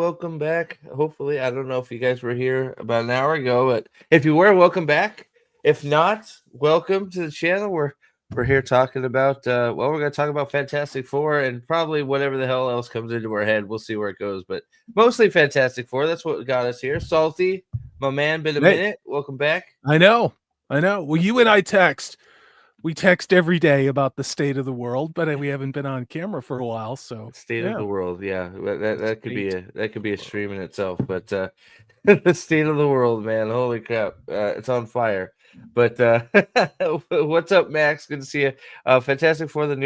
Welcome back. Hopefully, I don't know if you guys were here about an hour ago, but if you were, welcome back. If not, welcome to the channel. We're here talking about we're going to talk about Fantastic Four and probably whatever the hell else comes into our head. We'll see where it goes, but mostly Fantastic Four. That's what got us here. Salty, my man, been a Hey, minute. Welcome back. I know. Well, you and I text. We text every day about the state of the world, but we haven't been on camera for a while. So State of yeah, the world, yeah. That could be state. a stream in itself, but the state of the world, man. Holy crap. It's on fire. But what's up, Max? Good to see you. Fantastic Four, and the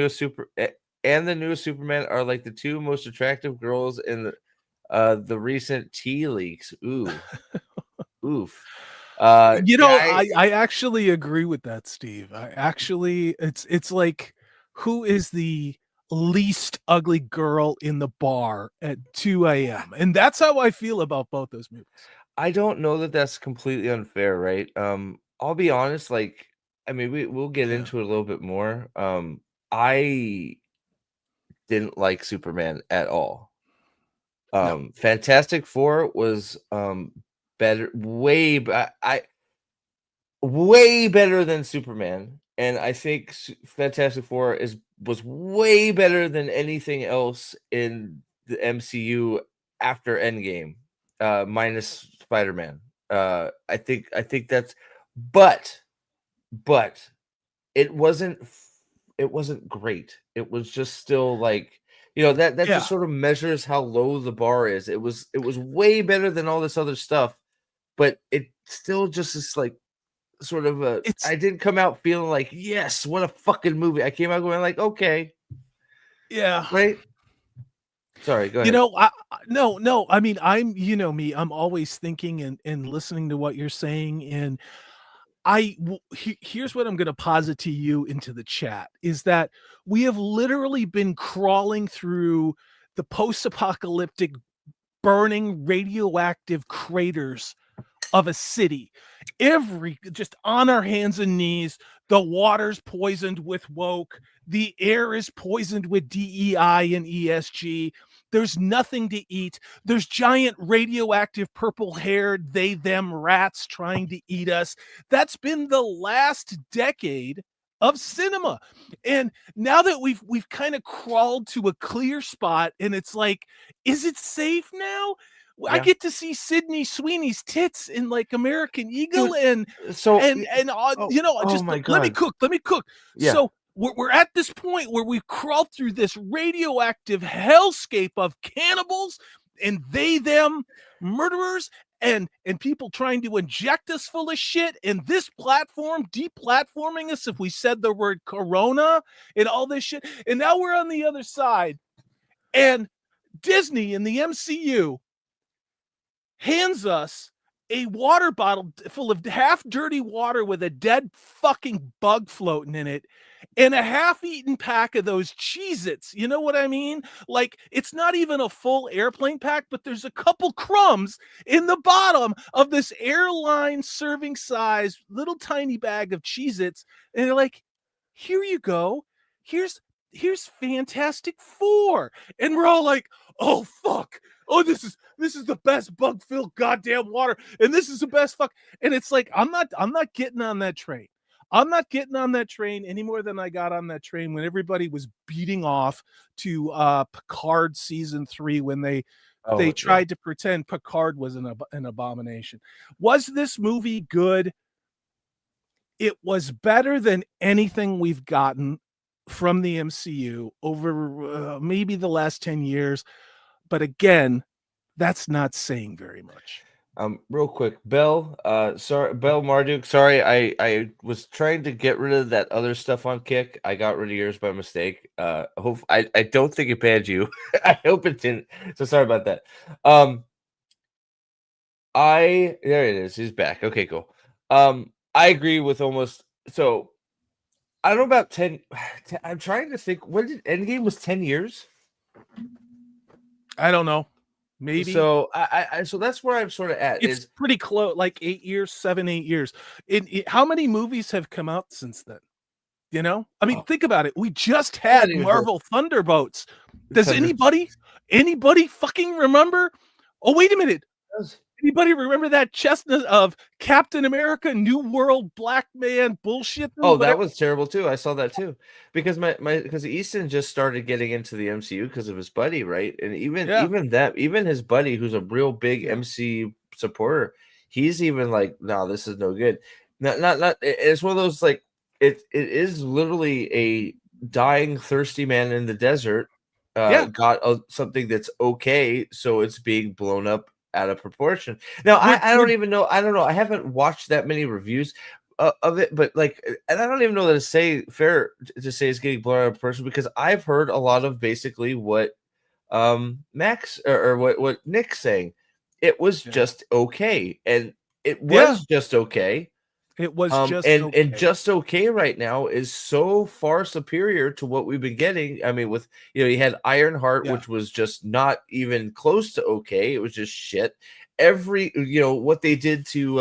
newest Superman are like the two most attractive girls in the recent tea leaks. Ooh, oof. I actually agree with that, Steve. It's like, who is the least ugly girl in the bar at 2 a.m. And that's how I feel about both those movies. I don't know that that's completely unfair, right? I'll be honest, like, I mean, we'll get Yeah. into it a little bit more. I didn't like Superman at all. No. Fantastic Four was better, way better than Superman, and I think Fantastic Four was way better than anything else in the MCU after Endgame, minus Spider-Man. I think that's, but but it wasn't great. It was just still like, that Yeah. just sort of measures how low the bar is. It was way better than all this other stuff, but it still just is like sort of a, It's I didn't come out feeling like, yes, what a fucking movie. I came out going like, okay, yeah. right? Sorry, go ahead. No. I mean, me. I'm always thinking and listening to what you're saying, and here's what I'm going to posit to you into the chat is that we have literally been crawling through the post-apocalyptic burning radioactive craters of a city, just on our hands and knees. The water's poisoned with woke, the air is poisoned with DEI and ESG. There's nothing to eat. There's giant radioactive purple haired they them rats trying to eat us. That's been the last decade of cinema. And now that we've kind of crawled to a clear spot, and it's like, is it safe now? I Yeah. get to see Sydney Sweeney's tits in like American Eagle, Dude, and so oh just my let me god. cook. Yeah. So we're at this point where we've crawled through this radioactive hellscape of cannibals and they them murderers and people trying to inject us full of shit, and this platform deplatforming us if we said the word corona and all this shit. And now we're on the other side, and Disney and the MCU hands us a water bottle full of half dirty water with a dead fucking bug floating in it and a half-eaten pack of those Cheez-Its. You know what I mean? Like, it's not even a full airplane pack, but there's a couple crumbs in the bottom of this airline serving size little tiny bag of Cheez-Its. And they're like, here you go. Here's Fantastic Four. And we're all like, oh fuck. Oh, this is the best bug-filled goddamn water, and this is the best fuck. And it's like, I'm not getting on that train. I'm not getting on that train any more than I got on that train when everybody was beating off to Picard season 3 when they Oh yeah. tried to pretend Picard was an abomination. Was this movie good? It was better than anything we've gotten from the MCU over maybe the last 10 years. But again, that's not saying very much. Real quick, Bell, sorry, Bell Marduk, sorry, I was trying to get rid of that other stuff on Kick. I got rid of yours by mistake. I don't think it banned you. I hope it didn't. So sorry about that. There it is. He's back. Okay, cool. I agree with almost, so I don't know about 10. I'm trying to think. When did Endgame was 10 years? I don't know. Maybe. So so that's where I'm sort of at. It's pretty close, like 8 years, 7, 8 years. How many movies have come out since then? You know? I mean, think about it. We just had Marvel Thunderbolts. Does anybody fucking remember Oh, wait a minute. Does. Anybody remember that chestnut of Captain America, New World, Black Man, bullshit? Oh, that Whatever. was terrible too. I saw that too. Because because Easton just started getting into the MCU because of his buddy, right? And Yeah. even his buddy, who's a real big Yeah. MCU supporter, he's even like, no, this is no good. Not it's one of those like it is literally a dying, thirsty man in the desert Yeah. got something that's okay, so it's being blown up out of proportion. Now, I We're don't even know. I don't know. I haven't watched that many reviews of it, but like, and I don't even know that it's fair to say it's getting blown out of proportion because I've heard a lot of basically what Max or what Nick's saying. It was Yeah. just okay, and it Yeah. was just okay. It was just And okay. just okay right now is so far superior to what we've been getting. I mean, with you had Ironheart, Yeah. which was just not even close to okay. It was just shit. Every what they did to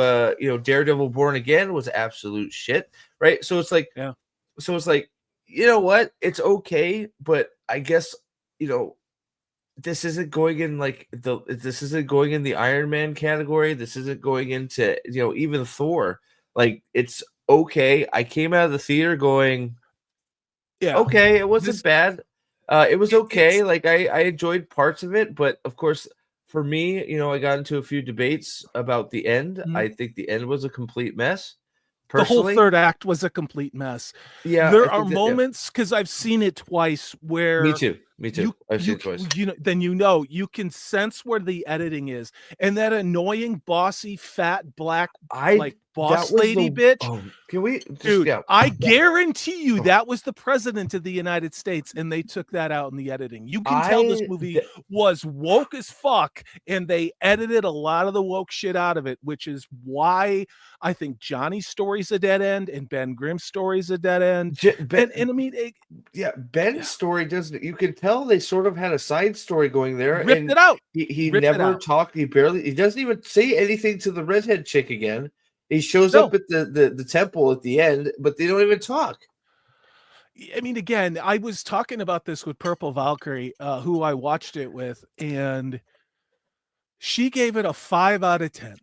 Daredevil Born Again was absolute shit, right? So it's like, Yeah. you know what? It's okay, but I guess this isn't going in this isn't going in the Iron Man category. This isn't going into even Thor. Like, it's okay. I came out of the theater going, Yeah. okay, it wasn't This bad. It was it's okay. Like, I enjoyed parts of it, but of course, for me, I got into a few debates about the end. Mhm. I think the end was a complete mess, The whole personally. third act was a complete mess. Yeah, I There are think that. Yeah, moments, because I've seen it twice, me where too. Me too. you I've seen you it twice. then you can sense where the editing is, and that annoying, bossy, fat, black, I like, That boss was lady the. bitch. Oh, can we just Dude, yeah? I guarantee you Oh, that was the president of the United States, and they took that out in the editing. You can tell this I movie th- was woke as fuck, and they edited a lot of the woke shit out of it, which is why I think Johnny's story's a dead end and Ben Grimm's story's a dead end. Ben, And I mean, yeah, Ben's yeah, story doesn't. You can tell they sort of had a side story going there, ripped and it out. he Ripped it never out. talked. He doesn't even say anything to the redhead chick again. He shows up No. at the temple at the end, but they don't even talk. I mean, again, I was talking about this with Purple Valkyrie, who I watched it with, and she gave it a 5 out of 10.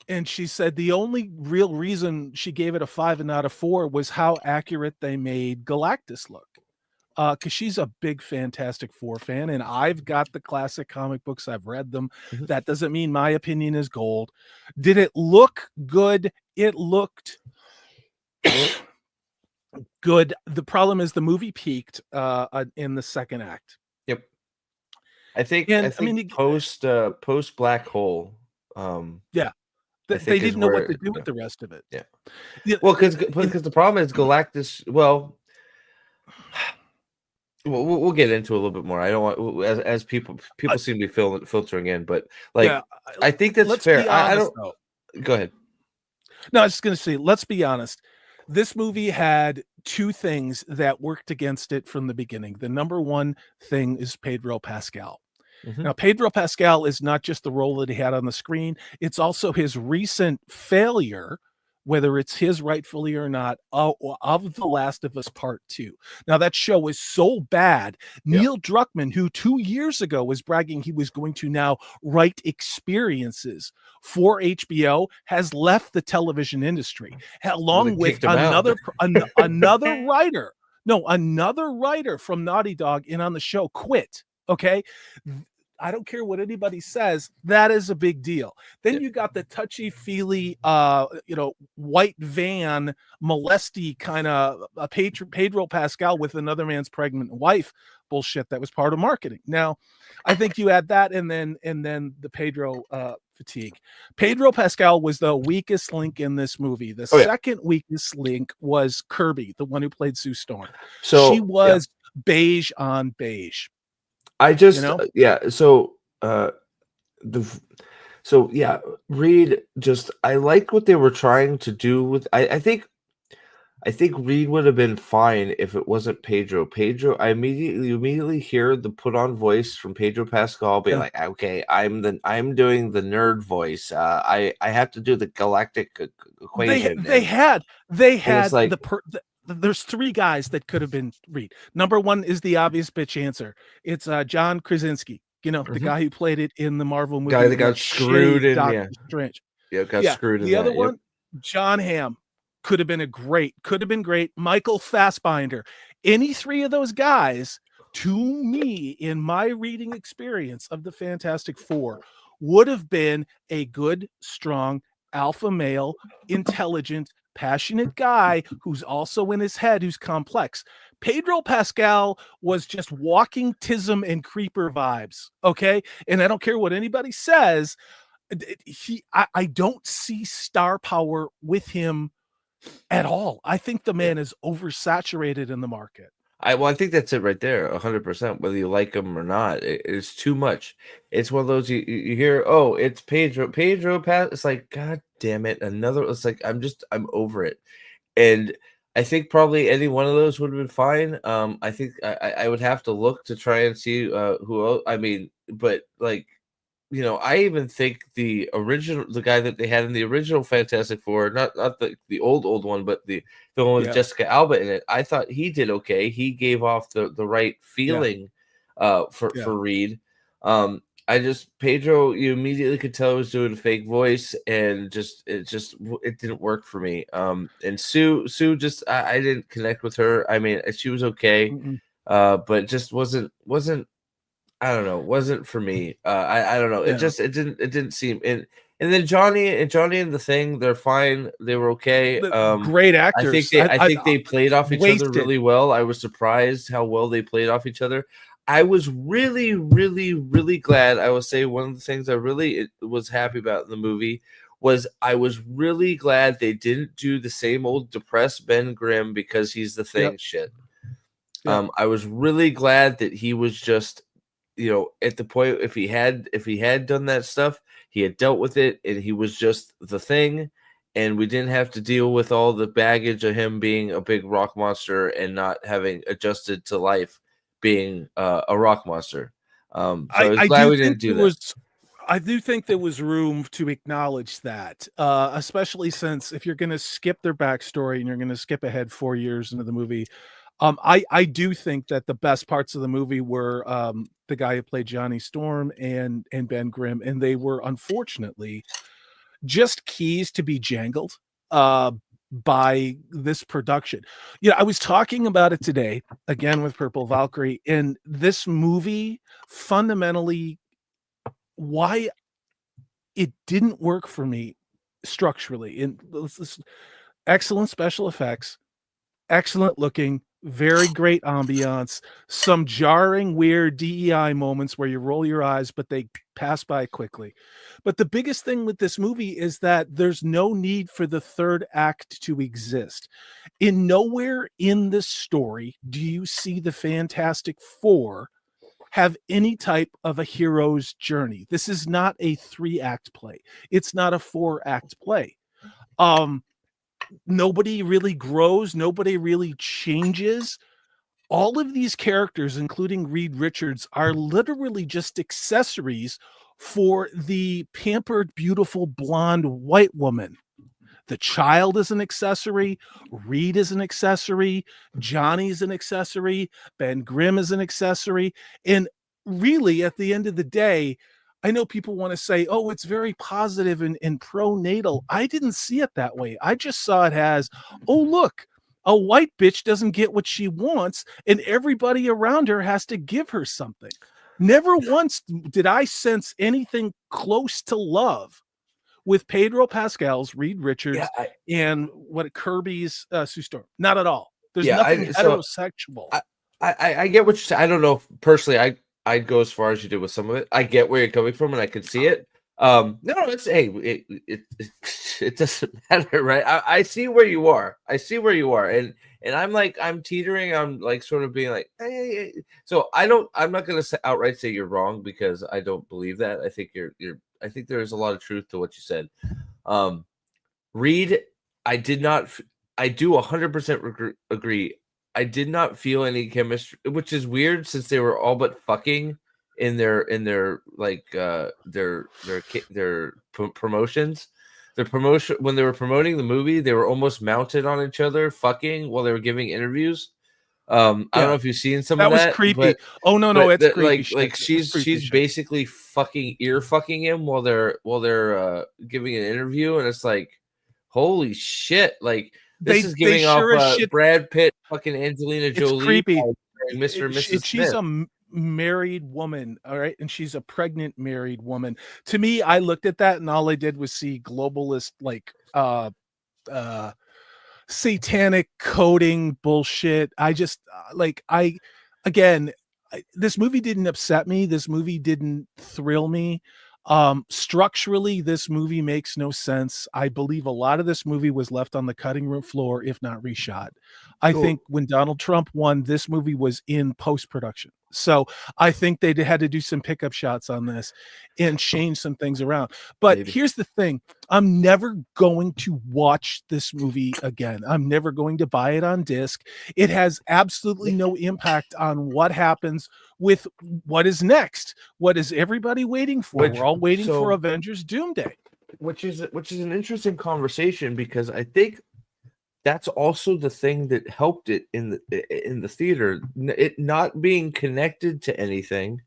And she said the only real reason she gave it a 5 and not a 4 was how accurate they made Galactus look. Because she's a big Fantastic Four fan, and I've got the classic comic books. I've read them. Mhm. That doesn't mean my opinion is gold. Did it look good? It looked good. The problem is the movie peaked in the second act. Yep. I think And I mean, post Black Hole. yeah, I they think is didn't know what to where do with the rest of it. yeah. Yeah, Well, and because the problem is Galactus. Well, we'll get into a little bit more. I don't want as people seem to be filtering in, but yeah, like I think that's let's fair. be I honest, don't. though. Go ahead. No, I was just going to say, let's be honest. This movie had two things that worked against it from the beginning. The number one thing is Pedro Pascal. Mhm. Now, Pedro Pascal is not just the role that he had on the screen, it's also his recent failure, whether it's his rightfully or not, of The Last of Us Part 2. Now, that show is so bad. Yeah. Neil Druckmann, who 2 years ago was bragging he was going to now write experiences for HBO, has left the television industry, Well, they along with kicked him out. another writer. No, another writer from Naughty Dog in on the show quit. Okay. I don't care what anybody says. That is a big deal. Then Yeah. you got the touchy-feely, white van molesty kind of Pedro Pascal with another man's pregnant wife bullshit that was part of marketing. Now, I think you add that and then the Pedro fatigue. Pedro Pascal was the weakest link in this movie. The second weakest link was Kirby, the one who played Sue Storm. So She was beige on beige. I just Reed just I like what they were trying to do with I think Reed would have been fine if it wasn't Pedro. I immediately hear the put on voice from Pedro Pascal being like, okay, I'm doing the nerd voice. I have to do the galactic equation. They had like, there's three guys that could have been Reed. Number one is the obvious bitch answer. It's John Krasinski. You know, the guy who played it in the Marvel Guy movie, that the got screwed shitty in, Doctor Strange. got Yeah, screwed in the other that. Yep. one, John Hamm, could have been great. Michael Fassbinder. Any three of those guys, to me, in my reading experience of the Fantastic Four, would have been a good, strong, alpha male, intelligent, passionate guy who's also in his head, who's complex. Pedro Pascal was just walking tism and creeper vibes. Okay. And I don't care what anybody says. I don't see star power with him at all. I think the Yeah. man is oversaturated in the market. I think that's it right there, 100%. Whether you like him or not, it's too much. It's one of those you hear, oh, it's Pedro Pass. It's like, God damn it, another. It's like I'm over it, and I think probably any one of those would have been fine. I think I would have to look to try and see who else. I mean, but like, I even think the guy that they had in the original Fantastic Four, not the old one, but the one with Yeah. Jessica Alba in it, I thought he did okay. He gave off the right feeling for Reed. I just Pedro, you immediately could tell was doing a fake voice, and it didn't work for me. And Sue just I didn't connect with her. I mean, she was okay, but just wasn't. I don't know, wasn't for me. I don't know. Yeah. It didn't seem. And then Johnny and the Thing, they're fine. They were okay. Great actors. I think they played off each other wasted. really well. I was surprised how well they played off each other. I was really, really, really glad. I will say one of the things I really was happy about in the movie was I was really glad they didn't do the same old depressed Ben Grimm because he's the Thing shit. I was really glad that he was just, at the point, if he had done that stuff, he had dealt with it, and he was just the Thing, and we didn't have to deal with all the baggage of him being a big rock monster and not having adjusted to life being a rock monster. So I was glad we didn't do that. I do think there was room to acknowledge that, especially since if you're going to skip their backstory and you're going to skip ahead 4 years into the movie, I do think that the best parts of the movie were the guy who played Johnny Storm and Ben Grimm, and they were unfortunately just keys to be jangled by this production. I was talking about it today again with Purple Valkyrie, and this movie fundamentally why it didn't work for me structurally. And excellent special effects, excellent looking, very great ambiance, some jarring, weird DEI moments where you roll your eyes, but they pass by quickly. But the biggest thing with this movie is that there's no need for the third act to exist. In nowhere in this story do you see the Fantastic Four have any type of a hero's journey. This is not a 3-act play. It's not a 4-act play. Nobody really grows, nobody really changes. All of these characters, including Reed Richards, are literally just accessories for the pampered, beautiful, blonde white woman. The child is an accessory. Reed is an accessory. Johnny's an accessory. Ben Grimm is an accessory. And really, at the end of the day, I know people want to say, oh, it's very positive and pro-natal. I didn't see it that way. I just saw it as, oh, look, a white bitch doesn't get what she wants, and everybody around her has to give her something. Never once did I sense anything close to love with Pedro Pascal's Reed Richards and what Kirby's Sue Storm. Not at all. There's nothing heterosexual. I get what you're saying. I don't know if personally I'd go as far as you did with some of it. I get where you're coming from, and I can see it. No, it doesn't matter, right? I see where you are. And I'm teetering. I'm like sort of being like, hey. So I'm not gonna outright say you're wrong because I don't believe that. I think I think there's a lot of truth to what you said. Reed, I do 100% agree. I did not feel any chemistry, which is weird since they were all but fucking in their like their promotions. Their promotion when they were promoting the movie, they were almost mounted on each other, fucking while they were giving interviews. I don't know Yeah. if you've seen some of That was that, creepy. Oh, no, it's creepy shit. like It's creepy she's shit. basically fucking ear fucking him while they're giving an interview, and it's like, holy shit! Like this is They giving off sure as shit. Brad Pitt, fucking Angelina It's Jolie, creepy. playing Mr. and Mrs. She's Smith. a married woman, all right, and she's a pregnant married woman. To me, I looked at that, and all I did was see globalist, like, uh satanic coding bullshit. I just like I again, this movie didn't upset me. This movie didn't thrill me. Structurally, this movie makes no sense. I believe a lot of this movie was left on the cutting room floor, if not reshot. I Cool. think when Donald Trump won, this movie was in post production. So I think they had to do some pickup shots on this and change some things around. But Maybe. here's the thing: I'm never going to watch this movie again. I'm never going to buy it on disc. It has absolutely no impact on what happens with what is next. What is everybody waiting for? We're all waiting for Avengers Doomsday. Which is an interesting conversation, because I think that's also the thing that helped it in the theater. It not being connected to anything.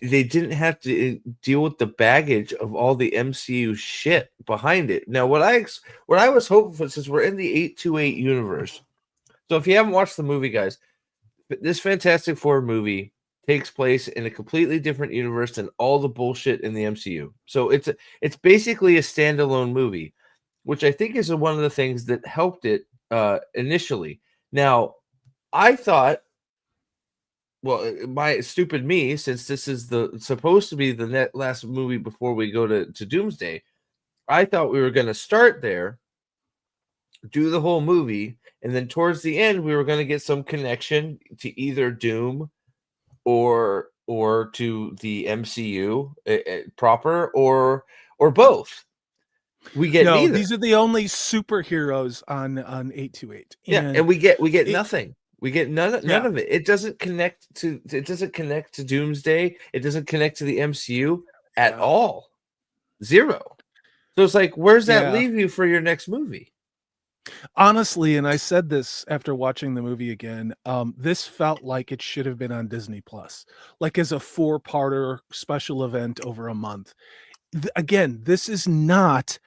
They didn't have to deal with the baggage of all the MCU shit behind it. Now, what I was hoping for, since we're in the 828 universe, so if you haven't watched the movie, guys, this Fantastic Four movie takes place in a completely different universe than all the bullshit in the MCU. So it's basically a standalone movie, which I think is one of the things that helped it initially. Now, I thought, well, my stupid me, since this is supposed to be the last movie before we go to Doomsday, I thought we were going to start there, do the whole movie, and then towards the end we were going to get some connection to either Doom or to the MCU proper, or both. We get No, neither. these are the only superheroes on 828. Yeah, and we get nothing. We get none Yeah. of it. It doesn't connect to Doomsday. It doesn't connect to the MCU at Yeah. all. Zero. So it's like, where's that Yeah. leave you for your next movie? Honestly, and I said this after watching the movie again, this felt like it should have been on Disney Plus, like as a 4-parter special event over a month. Again, this is not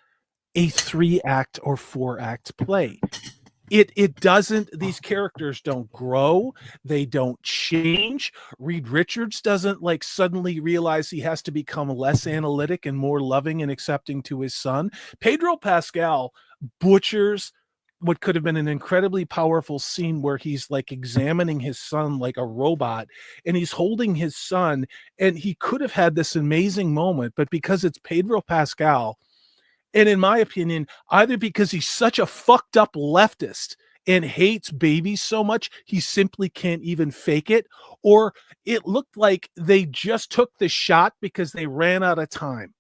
a 3-act or 4-act play. It doesn't, these characters don't grow, they don't change. Reed Richards doesn't like suddenly realize he has to become less analytic and more loving and accepting to his son. Pedro Pascal butchers what could have been an incredibly powerful scene where he's like examining his son like a robot, and he's holding his son, and he could have had this amazing moment, but because it's Pedro Pascal, and in my opinion, either because he's such a fucked up leftist and hates babies so much, he simply can't even fake it, or it looked like they just took the shot because they ran out of time.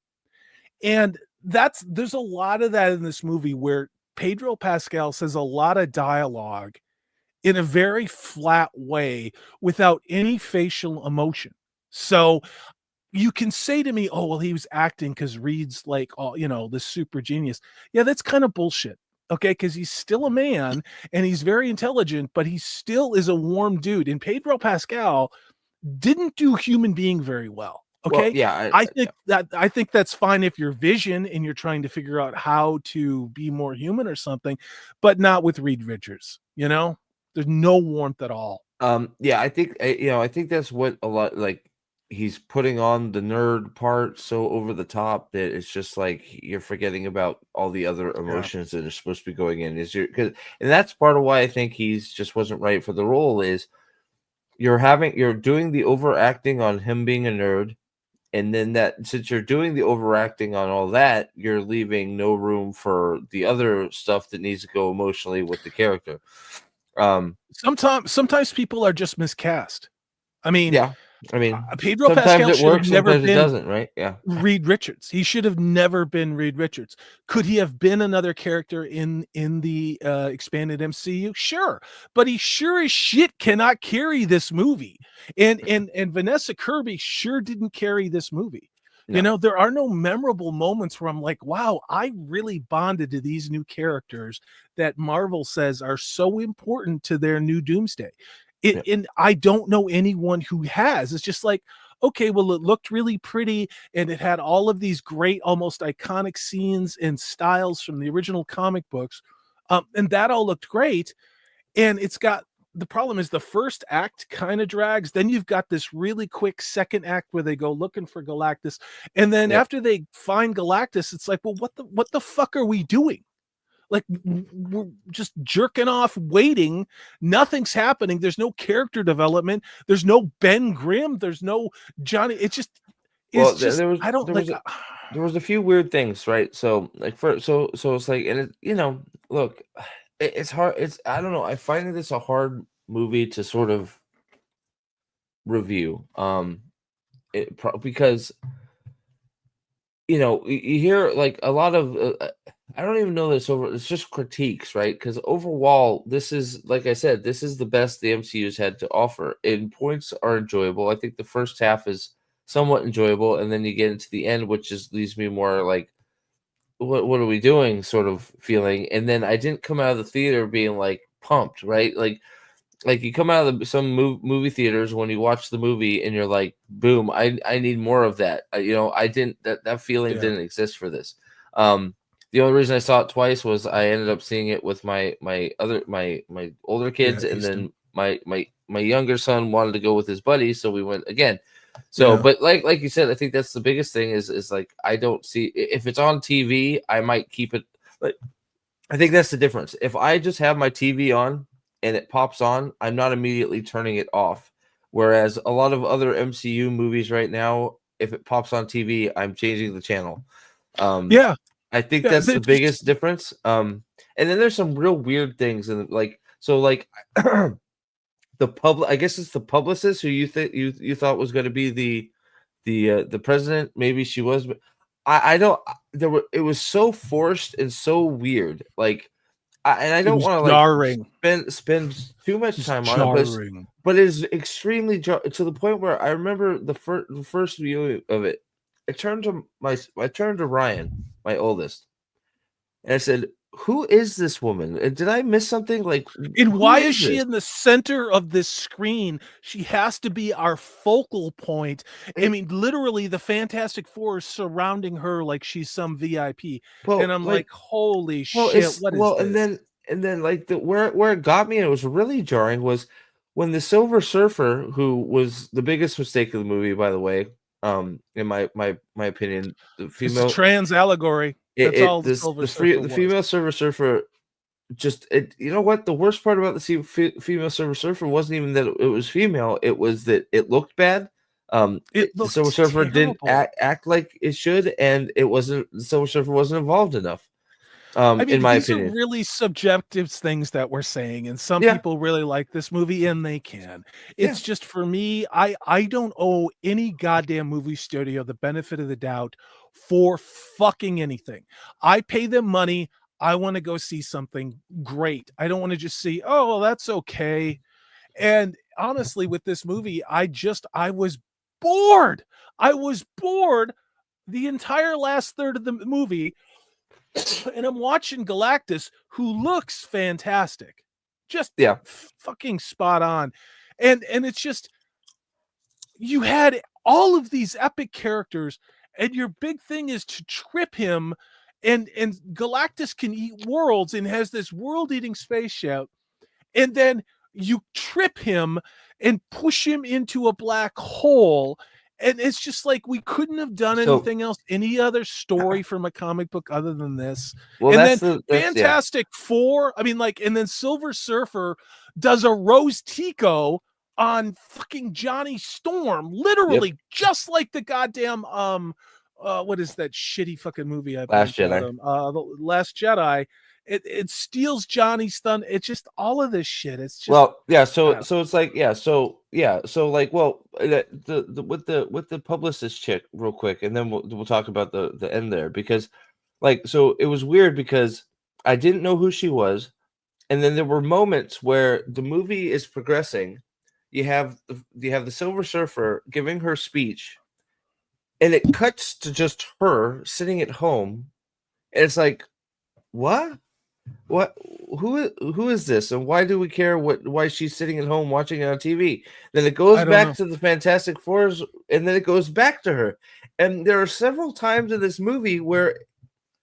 And there's a lot of that in this movie where Pedro Pascal says a lot of dialogue in a very flat way without any facial emotion. So you can say to me, oh, well, he was acting because Reed's like, oh, this super genius. Yeah, that's kind of bullshit. Okay, because he's still a man and he's very intelligent, but he still is a warm dude. And Pedro Pascal didn't do human being very well. Okay. Well, yeah, I think that's fine if you're Vision and you're trying to figure out how to be more human or something, but not with Reed Richards. There's no warmth at all. Yeah, I think I think that's what a lot, like, he's putting on the nerd part so over the top that it's just like you're forgetting about all the other emotions that are supposed to be going in. And that's part of why I think he's just wasn't right for the role. Is you're doing the overacting on him being a nerd, and then that, since you're doing the overacting on all that, you're leaving no room for the other stuff that needs to go emotionally with the character. Sometimes people are just miscast. I mean, Pedro sometimes Pascal it should works, have never sometimes it been doesn't, right? Yeah. Reed Richards. He should have never been Reed Richards. Could he have been another character in the expanded MCU? Sure, but he sure as shit cannot carry this movie. And Vanessa Kirby sure didn't carry this movie. You No. know, there are no memorable moments where I'm like, wow, I really bonded to these new characters that Marvel says are so important to their new Doomsday. Yeah. And I don't know anyone who has. It's just like, okay, well, it looked really pretty and it had all of these great, almost iconic scenes and styles from the original comic books. And that all looked great. And it's got the problem is the first act kind of drags. Then you've got this really quick second act where they go looking for Galactus. And then Yep. after they find Galactus, it's like, well, what the fuck are we doing? Like we're just jerking off, waiting. Nothing's happening. There's no character development. There's no Ben Grimm. There's no Johnny. It's Well, just I don't like. there was a few weird things, right? So like so it's like, and it, look, it's hard. It's, I don't know. I find this a hard movie to sort of review. Because you hear like a lot of I don't even know this over. It's just critiques, right? Because overall, this is, like I said, this is the best the MCU's had to offer. And points are enjoyable. I think the first half is somewhat enjoyable, and then you get into the end, which just leaves me more like, what are we doing, sort of feeling. And then I didn't come out of the theater being like pumped, right? Like you come out of some movie theaters when you watch the movie and you're like, boom, I need more of that. I didn't, that feeling Yeah, didn't exist for this. The only reason I saw it twice was I ended up seeing it with my older kids, yeah, and Easton. then my younger son wanted to go with his buddies, so we went again. So, Yeah, but like you said, I think that's the biggest thing is like, I don't see, if it's on TV, I might keep it. Like, I think that's the difference. If I just have my TV on and it pops on, I'm not immediately turning it off. Whereas a lot of other MCU movies right now, if it pops on TV, I'm changing the channel. Um, yeah, I think yeah. that's the biggest difference. And then there's some real weird things, and like, so like the public, I guess it's the publicist who you think you thought was going to be the president. Maybe she was, but I don't. It was so forced and so weird. Like, I It don't was want to like jarring. spend too much Just time on it, jarring. but it is extremely to the point where I remember the first view of it. I turned to Ryan, my oldest, and I said, "Who is this woman? And did I miss something? Like, And who why is is she this?" in the center of this screen? She has to be our focal point. I It, mean, literally, the Fantastic Four is surrounding her like she's some VIP. And well, I'm like, like, holy well, shit, what is and this? then like the where it got me, and it was really jarring, was when the Silver Surfer, who was the biggest mistake of the movie, by the way, in my opinion, the It's a female, trans allegory. That's all the Silver Surfer the was. female Silver Surfer, just it. You know what? The worst part about the female Silver Surfer wasn't even that it was female; it was that it looked bad. It The Silver looked Surfer didn't terrible. act like it should, and it wasn't. The Silver Surfer wasn't involved enough. I In mean, my these are opinion. really subjective things that we're saying, and some Yeah, people really like this movie, and they can. yeah. It's just for me, I don't owe any goddamn movie studio the benefit of the doubt for fucking anything. I pay them money. I want to go see something great. I don't want to just see, oh, well, that's okay. And honestly, with this movie, I was bored. I was bored the entire last third of the movie, and I'm watching Galactus, who looks fantastic, just Yeah. fucking spot on, and it's just you had all of these epic characters, and your big thing is to trip him, and Galactus can eat worlds and has this world-eating spaceship, and then you trip him and push him into a black hole. And it's just like we couldn't have done So, anything else, any other story from a comic book other than this. well, And then that's yeah. Fantastic Four, I mean, like, and then Silver Surfer does a Rose Tico on fucking Johnny Storm, Yep. literally just like the goddamn what is that shitty fucking movie I Last blanked out Jedi. on? The Last Jedi. It steals Johnny's thunder. It's just all of this shit. It's just Well, yeah. I don't So it's like, yeah. So yeah. So like, well, the with the publicist chick, real quick, and then we'll talk about the end there, because like, so it was weird because I didn't know who she was, and then there were moments where the movie is progressing. You have the Silver Surfer giving her speech, and it cuts to just her sitting at home, and it's like, what? What? Who is this, and why do we care why she's sitting at home watching it on TV? Then it goes I don't back know. to the Fantastic Fours, and then it goes back to her. And there are several times in this movie where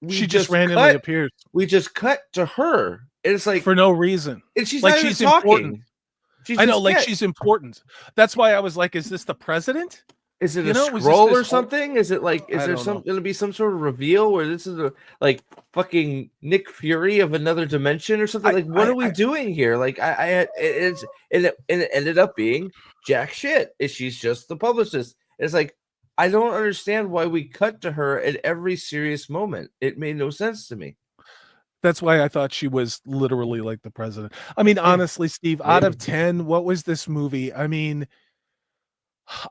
She just randomly appears we just cut to her, and it's like, for no reason. and she's Like not even she's important. talking. She's I know, just like she's important. That's why I was like, is this the president? Is it You a know, was this scroll this or whole- something? Is it like, is I there don't know. going to be some sort of reveal where this is like fucking Nick Fury of another dimension or something? Like, what are we doing here? Like, and it ended up being jack shit. She's just the publicist. It's like, I don't understand why we cut to her at every serious moment. It made no sense to me. That's why I thought she was literally like the president. I mean, honestly, Steve, out of 10, what was this movie? I mean,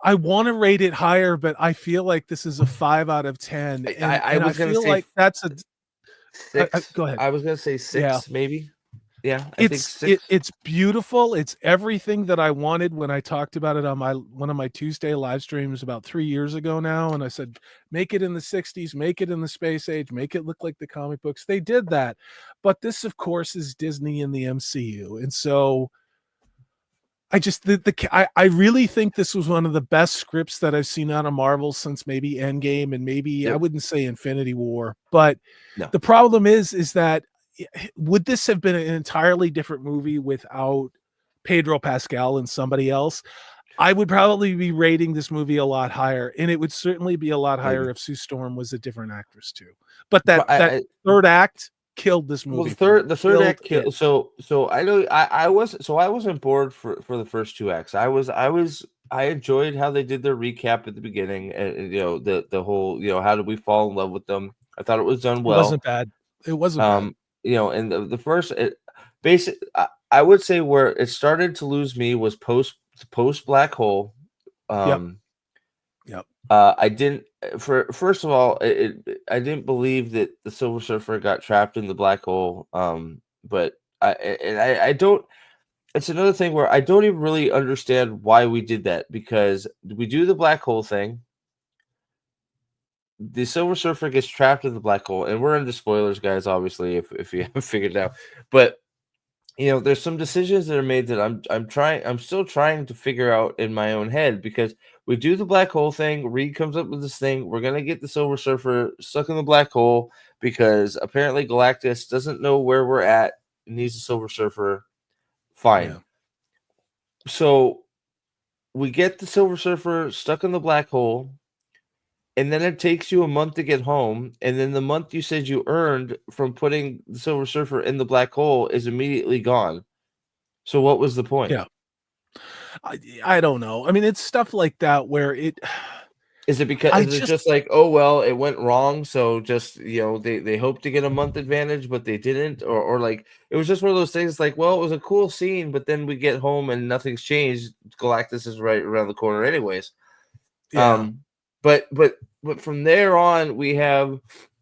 I want to rate it higher, but I feel like this is a 5 out of 10. And I feel like that's a 6. Go ahead. I was gonna say 6, maybe. Yeah, I think 6. It's beautiful. It's everything that I wanted when I talked about it on one of my Tuesday live streams about 3 years ago now. And I said, make it in the 60s, make it in the space age, make it look like the comic books. They did that. But this, of course, is Disney and the MCU. And so I just I really think this was one of the best scripts that I've seen out of Marvel since maybe Endgame and maybe I wouldn't say Infinity War. But the problem is that would this have been an entirely different movie without Pedro Pascal and somebody else? I would probably be rating this movie a lot higher, and it would certainly be a lot higher if Sue Storm was a different actress too. But that third act killed this movie. Well, the third act killed. So I know I wasn't bored for the first 2 acts. I enjoyed how they did their recap at the beginning, and you know the whole, you know, how did we fall in love with them? I thought it was done well. It wasn't bad. It wasn't bad. You know, and the first I would say where it started to lose me was post Black Hole. Yep. I didn't first of all, I didn't believe that the Silver Surfer got trapped in the black hole. But I don't. It's another thing where I don't even really understand why we did that, because we do the black hole thing. The Silver Surfer gets trapped in the black hole, and we're into spoilers, guys, obviously, if you haven't figured it out. But you know, there's some decisions that are made that I'm still trying to figure out in my own head, because we do the black hole thing. Reed comes up with this thing. We're gonna get the Silver Surfer stuck in the black hole because apparently Galactus doesn't know where we're at and needs the Silver Surfer. Fine. Yeah. So we get the Silver Surfer stuck in the black hole, and then it takes you a month to get home, and then the month you said you earned from putting the Silver Surfer in the black hole is immediately gone. So what was the point? Yeah. I don't know. I mean, it's stuff like that where it is it because it's just like, oh well, it went wrong, so just, you know, they hope to get a month advantage, but they didn't, or like it was just one of those things like, well, it was a cool scene, but then we get home and nothing's changed. Galactus is right around the corner anyways. Yeah. But from there on, we have,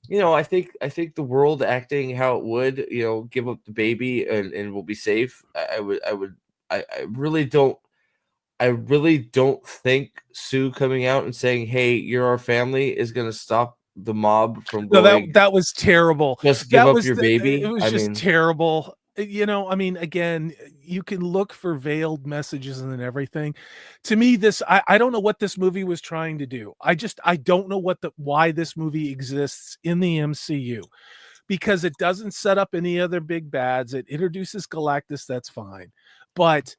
you know, I think the world acting how it would, you know, give up the baby and we'll be safe. I really don't think Sue coming out and saying, "Hey, you're our family," is going to stop the mob from going. No, that was terrible. Just give up your baby. It was just terrible. You know, I mean, again, you can look for veiled messages and everything. To me, I don't know what this movie was trying to do. I don't know why this movie exists in the MCU, because it doesn't set up any other big bads. It introduces Galactus, that's fine. But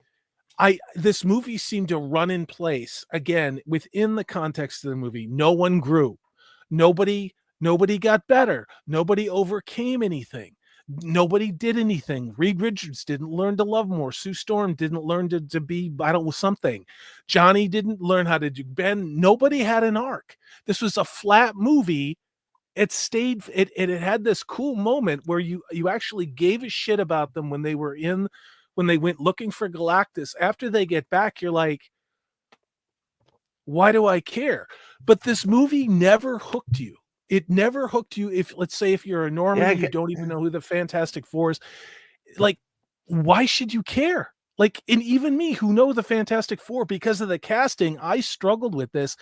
this movie seemed to run in place again within the context of the movie. No one grew. Nobody got better. Nobody overcame anything. Nobody did anything. Reed Richards didn't learn to love more. Sue Storm didn't learn to be, I don't know, something. Johnny didn't learn how to do Ben. Nobody had an arc. This was a flat movie. It had this cool moment where you actually gave a shit about them when they went looking for Galactus. After they get back, you're like, why do I care? But this movie never hooked you. It never hooked you. If, let's say, if you're a normie, you don't even know who the Fantastic Four is, like, why should you care? Like, and even me, who know the Fantastic Four because of the casting, I struggled with this.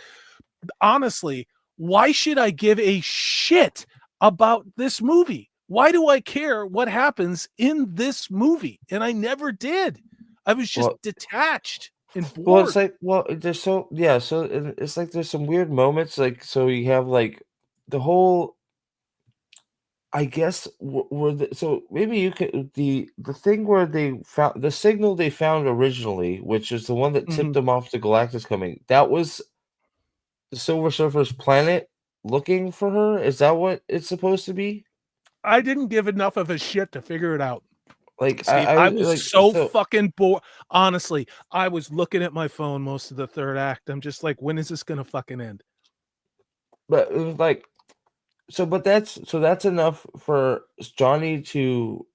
Honestly, why should I give a shit about this movie? Why do I care what happens in this movie? And I never did. I was just Well, detached and well, it's bored. like, well, there's so yeah, so it's like there's some weird moments, like so you have like the whole, I guess, were so maybe you could the thing where they found the signal they found originally, which is the one that tipped Mhm. them off to Galactus coming. That was the Silver Surfer's planet looking for her. Is that what it's supposed to be? I didn't give enough of a shit to figure it out. Like Steve, I I was was like so so, fucking bored. Honestly, I was looking at my phone most of the third act. I'm just like, when is this gonna fucking end? but it was like so, but that's enough for Johnny to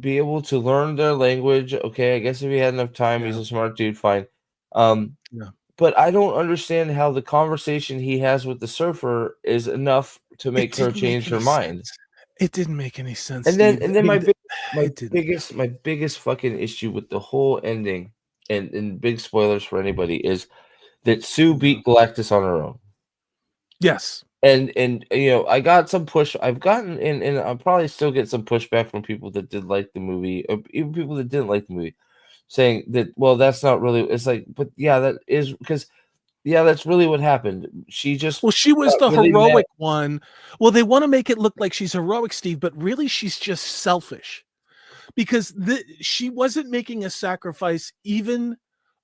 be able to learn their language. Okay, I guess if he had enough time, he's Yeah, a smart dude. Fine. Um, yeah. but I don't understand how the conversation he has with the surfer is enough to It make her didn't make change her any mind. sense. It didn't make any sense, And then Steve. and I then mean, my it didn't. biggest fucking issue with the whole ending, and big spoilers for anybody, is that Sue Mhm. beat Galactus on her own. Yes. And you know, I got some push. I've gotten and I'll probably still get some pushback from people that did like the movie, or even people that didn't like the movie, saying that, well, that's not really. It's like, but yeah, that is because yeah, that's really what happened. She just Well, she was got the really mad. heroic one. Well, they wanna make it look like she's heroic, Steve, but really she's just selfish. Because she wasn't making a sacrifice, even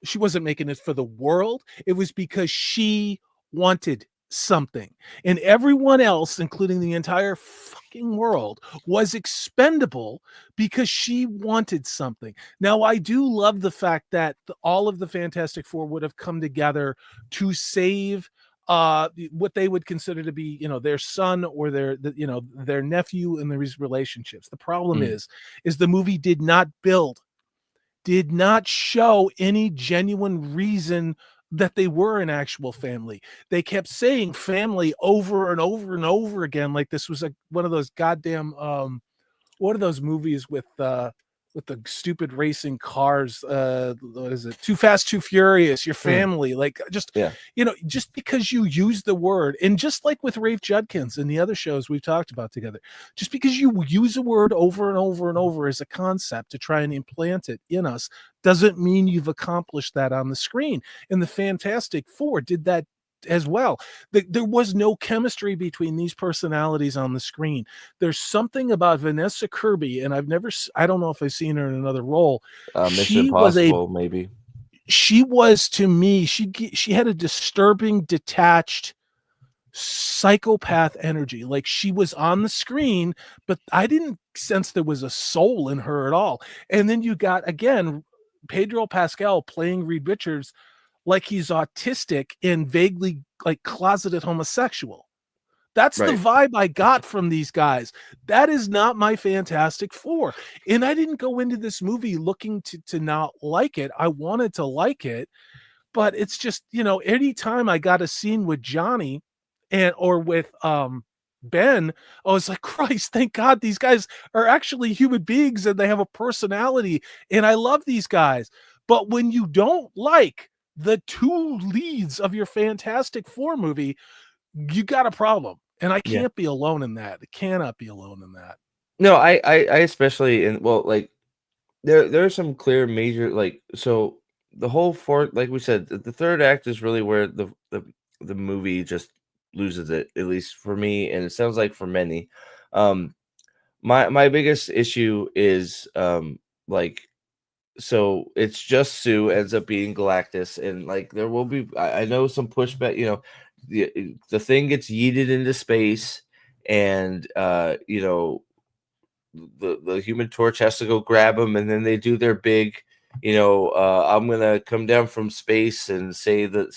she wasn't making it for the world. It was because she wanted something. And everyone else, including the entire fucking world, was expendable because she wanted something. Now, I do love the fact that all of the Fantastic Four would have come together to save what they would consider to be, their son or their nephew in these relationships. The problem Mm, is the movie did not show any genuine reason that they were an actual family. They kept saying family over and over and over again, like this was one of those goddamn what are those movies with the stupid racing cars? What is it? Too Fast, Too Furious. Your mm, family, like just yeah, just because you use the word, and just like with Rafe Judkins and the other shows we've talked about together, just because you use a word over and over and over as a concept to try and implant it in us, doesn't mean you've accomplished that on the screen. And the Fantastic Four did that as well. There was no chemistry between these personalities on the screen. There's something about Vanessa Kirby, and I don't know if I've seen her in another role. Mission She was a Impossible, maybe. she was to me, she had a disturbing, detached, psychopath energy. Like she was on the screen, but I didn't sense there was a soul in her at all. And then you got again Pedro Pascal playing Reed Richards like he's autistic and vaguely like closeted homosexual. That's the Right. vibe I got from these guys. That is not my Fantastic Four. And I didn't go into this movie looking to not like it. I wanted to like it, but it's just, anytime I got a scene with Johnny or with Ben, I was like, Christ, thank God these guys are actually human beings and they have a personality. And I love these guys. But when you don't like the two leads of your Fantastic Four movie, you got a problem. And I Yeah. can't be alone in that. I cannot be alone in that. No, I especially in, well, like there are some clear major, like, so the whole fourth, like we said, the third act is really where the movie just loses it, at least for me, and it sounds like for many. Um, my biggest issue is like, so it's just Sue ends up being Galactus, and like there will be, I know some pushback. The thing gets yeeted into space, and the Human Torch has to go grab him, and then they do their big, I'm gonna come down from space and say the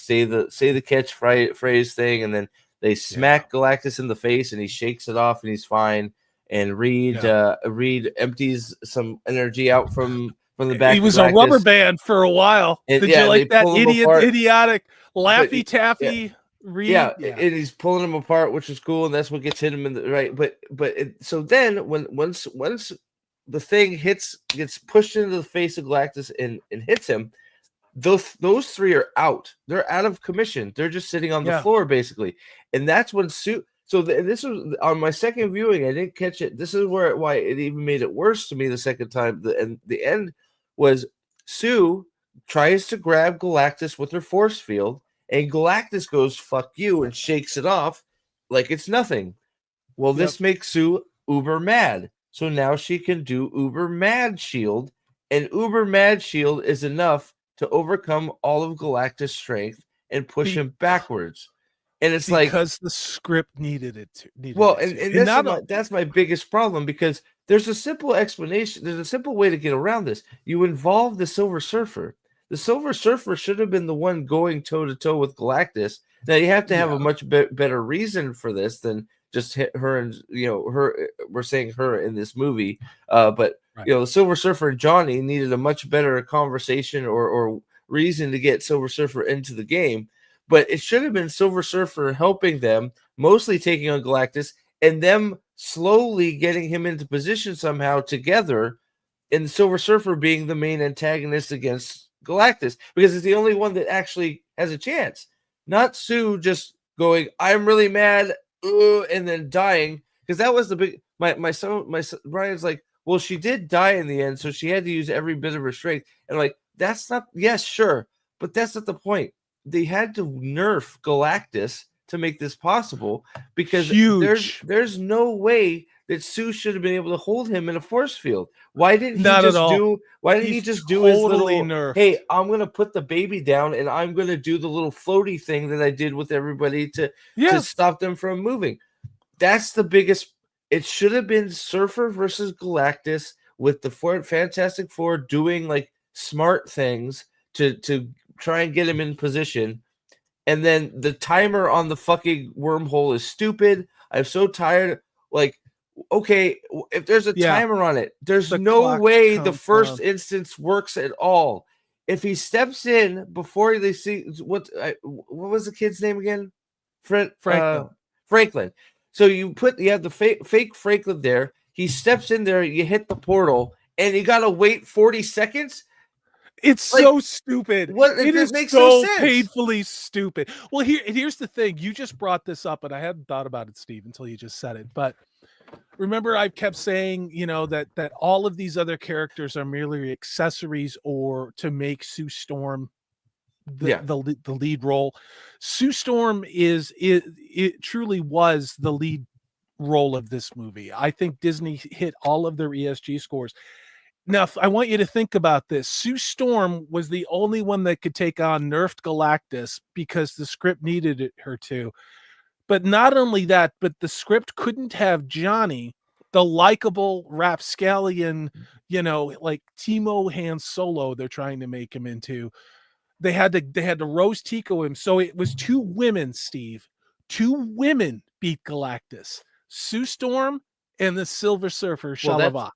catchphrase thing, and then they Yeah. smack Galactus in the face, and he shakes it off, and he's fine. And Yeah. Reed empties some energy out from the He back of was a rubber Galactus, band for a while. and Did you yeah, and they like that pull him apart. idiotic, But laffy yeah, taffy yeah, Reed? Yeah. and he's pulling him apart, which is cool, and that's what gets hit him in the right. So then once the thing gets pushed into the face of Galactus and hits him, those three are out. They're out of commission. They're just sitting on the Yeah. floor basically, and that's when Sue. So this was on my second viewing. I didn't catch it. This is why it even made it worse to me the second time. The end was Sue tries to grab Galactus with her force field, and Galactus goes "fuck you" and shakes it off like it's nothing. Well, this makes Sue uber mad. So now she can do uber mad shield, and uber mad shield is enough to overcome all of Galactus' strength and push him backwards. And it's because the script needed it to. And that's my biggest problem, because there's a simple explanation. There's a simple way to get around this. You involve the Silver Surfer. The Silver Surfer should have been the one going toe to toe with Galactus. Now you have to have a much better reason for this than just hit her, and her. We're saying her in this movie, but the Silver Surfer and Johnny needed a much better conversation or reason to get Silver Surfer into the game. But it should have been Silver Surfer helping them, mostly taking on Galactus, and them slowly getting him into position somehow together, and Silver Surfer being the main antagonist against Galactus, because it's the only one that actually has a chance. Not Sue just going, "I'm really mad," and then dying, because that was the big. My son Brian's like, "Well, she did die in the end, so she had to use every bit of her strength." And like, that's not. Yes, sure, but that's not the point. They had to nerf Galactus to make this possible, because there's no way that Sue should have been able to hold him in a force field. Why didn't he just do his little nerfed. Hey, I'm gonna put the baby down and I'm gonna do the little floaty thing that I did with everybody to stop them from moving? That's the biggest. It should have been Surfer versus Galactus, with the Fantastic Four doing like smart things to try and get him in position. And then the timer on the fucking wormhole is stupid. I'm so tired. Like, okay, if there's a timer on it, there's no way the first instance works at all. If he steps in before they see what was the kid's name again? Franklin. So you have the fake Franklin there. He steps in there, you hit the portal, and you gotta wait 40 seconds. It's like, so stupid. It is so painfully stupid. Well, here's the thing. You just brought this up, and I hadn't thought about it, Steve, until you just said it. But remember, I've kept saying, that all of these other characters are merely accessories or to make Sue Storm the lead role. Sue Storm it truly was the lead role of this movie. I think Disney hit all of their ESG scores. Now, I want you to think about this. Sue Storm was the only one that could take on nerfed Galactus because the script needed her to. But not only that, but the script couldn't have Johnny, the likable rapscallion, like Timo Han Solo they're trying to make him into. They had to Rose Tico him. So it was two women, Steve. Two women beat Galactus. Sue Storm and the Silver Surfer, Shalava.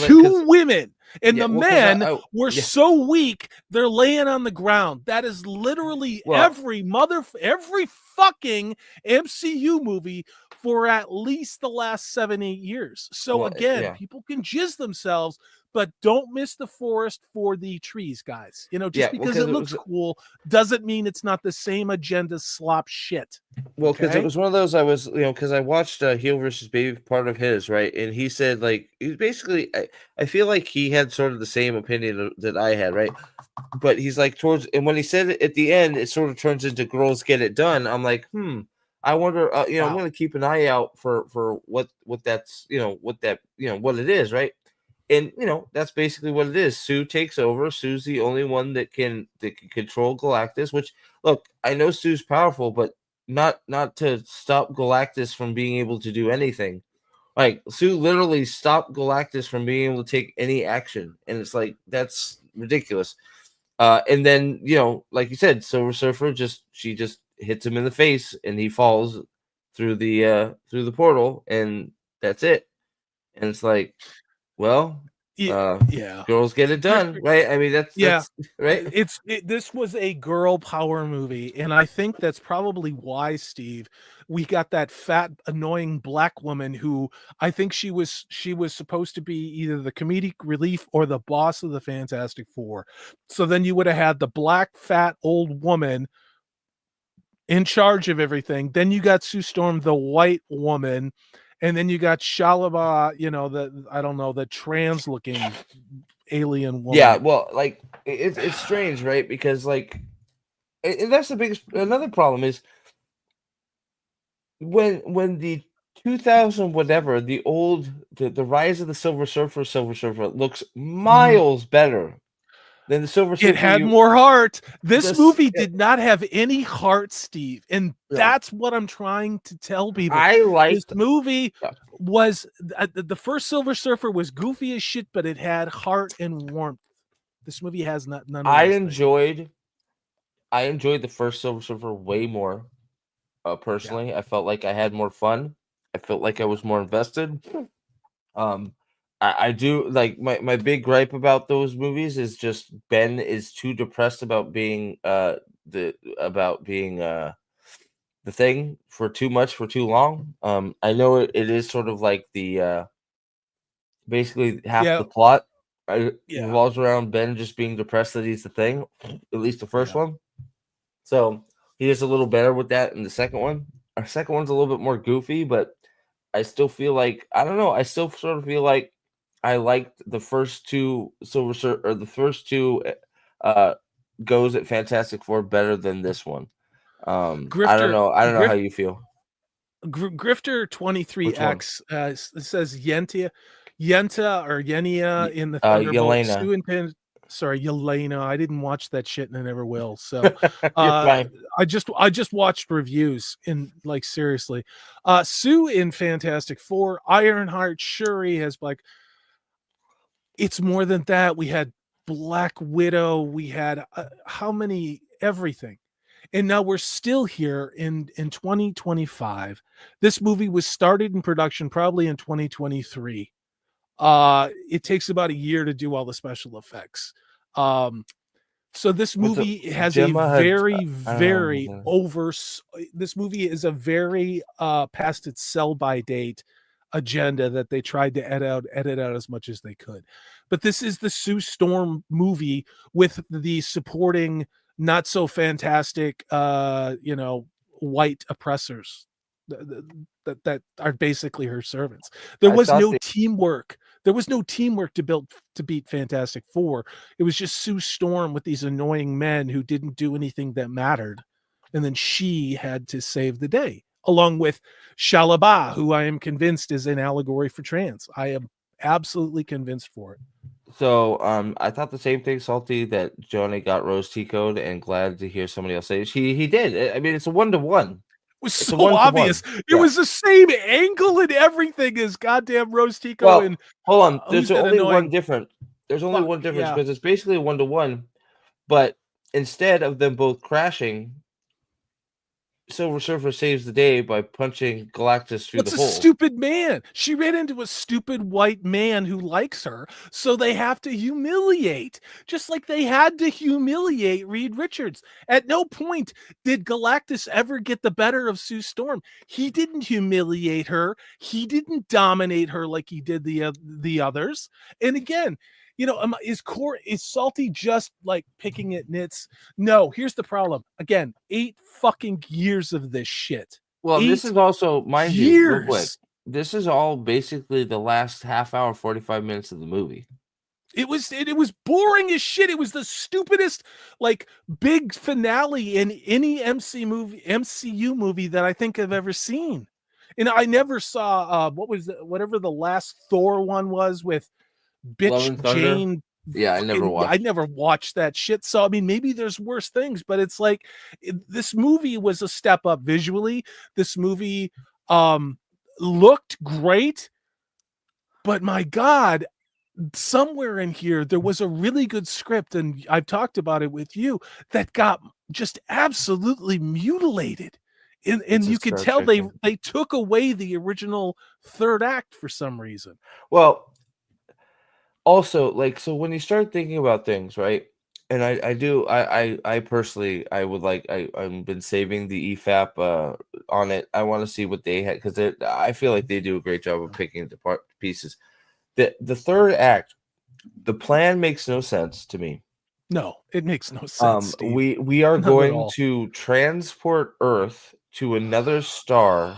Two women. And the men were so weak, they're laying on the ground. That is literally every fucking MCU movie for at least the last 7-8 years. So again, people can jizz themselves, but don't miss the forest for the trees, guys. Just because it looks cool doesn't mean it's not the same agenda slop shit. Well, because it was one of those I was, because I watched Heel versus Baby, part of his, right? And he said, like, he basically, I feel like he had sort of the same opinion that I had, right? But he's like, and when he said it at the end, it sort of turns into girls get it done. I'm like, I wonder, I'm going to keep an eye out for what that's, what it is, right? And that's basically what it is. Sue takes over. Sue's the only one that can control Galactus. Which, look, I know Sue's powerful, but not to stop Galactus from being able to do anything. Like, Sue literally stopped Galactus from being able to take any action, and it's like, that's ridiculous. And then like you said, Silver Surfer she just hits him in the face, and he falls through the portal, and that's it. And it's like, well, Yeah. Girls get it done, right? I mean, Yeah. that's right. This was a girl power movie, and I think that's probably why, Steve, we got that fat, annoying black woman who I think she was supposed to be either the comedic relief or the boss of the Fantastic Four. So then you would have had the black, fat, old woman in charge of everything. Then you got Sue Storm, the white woman, and then you got Shalaba, the I don't know, the trans looking alien Yeah, woman. well, like it's strange, right? Because like, and that's the biggest. Another problem is when the 2000 whatever the rise of the Silver Surfer looks Mhm. miles better than the Silver It Surfer had you more heart. This this movie did not have any heart, Steve, and no. that's what I'm trying to tell people. I This liked movie yeah, was the first Silver Surfer was goofy as shit, but it had heart and warmth. This movie has none of I those things. enjoyed I enjoyed the first Silver Surfer way more. Yeah. Personally, I felt like I had more fun. I felt like I was more invested. Um, I do like my big gripe about those movies is just Ben is too depressed about being the thing for too much for too long. I know it is sort of like the basically half Yeah. the plot Yeah. revolves around Ben just being depressed that he's the thing. At least the first Yeah. one. So he is a little better with that in the second one. Our second one's a little bit more goofy, but I still feel like I don't know. I still sort of feel like I liked the first two or the first two uh goes at Fantastic Four better than this one. I don't Grifter know. I don't know how Grif you feel. Grifter Which one? 23X says Yenta or Yenia in the Thunderbolt. Yelena. Sorry, Yelena. I didn't watch that shit and I never will. So You're uh fine. I just watched reviews in like seriously. Sue in Fantastic Four, Ironheart, Shuri has like it's more than that. We had Black Widow, we had how many everything. And now we're still here in 2025. This movie was started in production probably in 2023. It takes about a year to do all the special effects. So this But the movie has a Gemma had very I don't know. this movie is a very past its sell by date agenda that they tried to edit out as much as they could. But this is the Sue Storm movie with the supporting not so fantastic white oppressors that are basically her servants. There I was thought no they teamwork. There was no teamwork to beat Fantastic Four. It was just Sue Storm with these annoying men who didn't do anything that mattered. And then she had to save the day, along with Shalaba, who I am convinced is an allegory for trans. I am absolutely convinced for it. I thought the same thing, Salty, that Johnny got Rose T code and glad to hear somebody else say it. He did. I mean, it's a 1-to-1. It was It's a so 1-to-1. obvious. It Yeah. was the same angle and everything as goddamn Rose Tico Well, and hold on. who's There's that only one annoying difference. There's only fuck? one difference Yeah. because it's basically a 1-to-1, but instead of them both crashing, Silver Surfer saves the day by punching Galactus through the What's a hole. stupid man? She ran into a stupid white man who likes her, so they have to humiliate, just like they had to humiliate Reed Richards. At no point did Galactus ever get the better of Sue Storm. He didn't humiliate her. He didn't dominate her like he did the others. And again, is Salty just like picking at nits? No, here's the problem. Again, 8 fucking years of this shit. Well, this 8 is also, mind you, real quick, years. this is all basically the last half hour, 45 minutes of the movie. It was boring as shit. It was the stupidest like big finale in any MCU movie that I think I've ever seen. And I never saw whatever the last Thor one was with Love bitch and Thunder. Jane. Yeah, I never I watched. never watched that shit. So I mean, maybe there's worse things, but it's like this movie was a step up visually. This movie looked great, but my God, somewhere in here there was a really good script, and I've talked about it with you, that got just absolutely mutilated. And It's a you could Star tell Trek thing. they took away the original third act for some reason. Well, Also, like, so when you start thinking about things, right? And I personally, I would like, I've been saving the EFAP on it. I want to see what they had, because I feel like they do a great job of picking it apart pieces. The third act, the plan makes no sense to me. No, it makes no sense, Steve. We are None at going all. to transport Earth to another star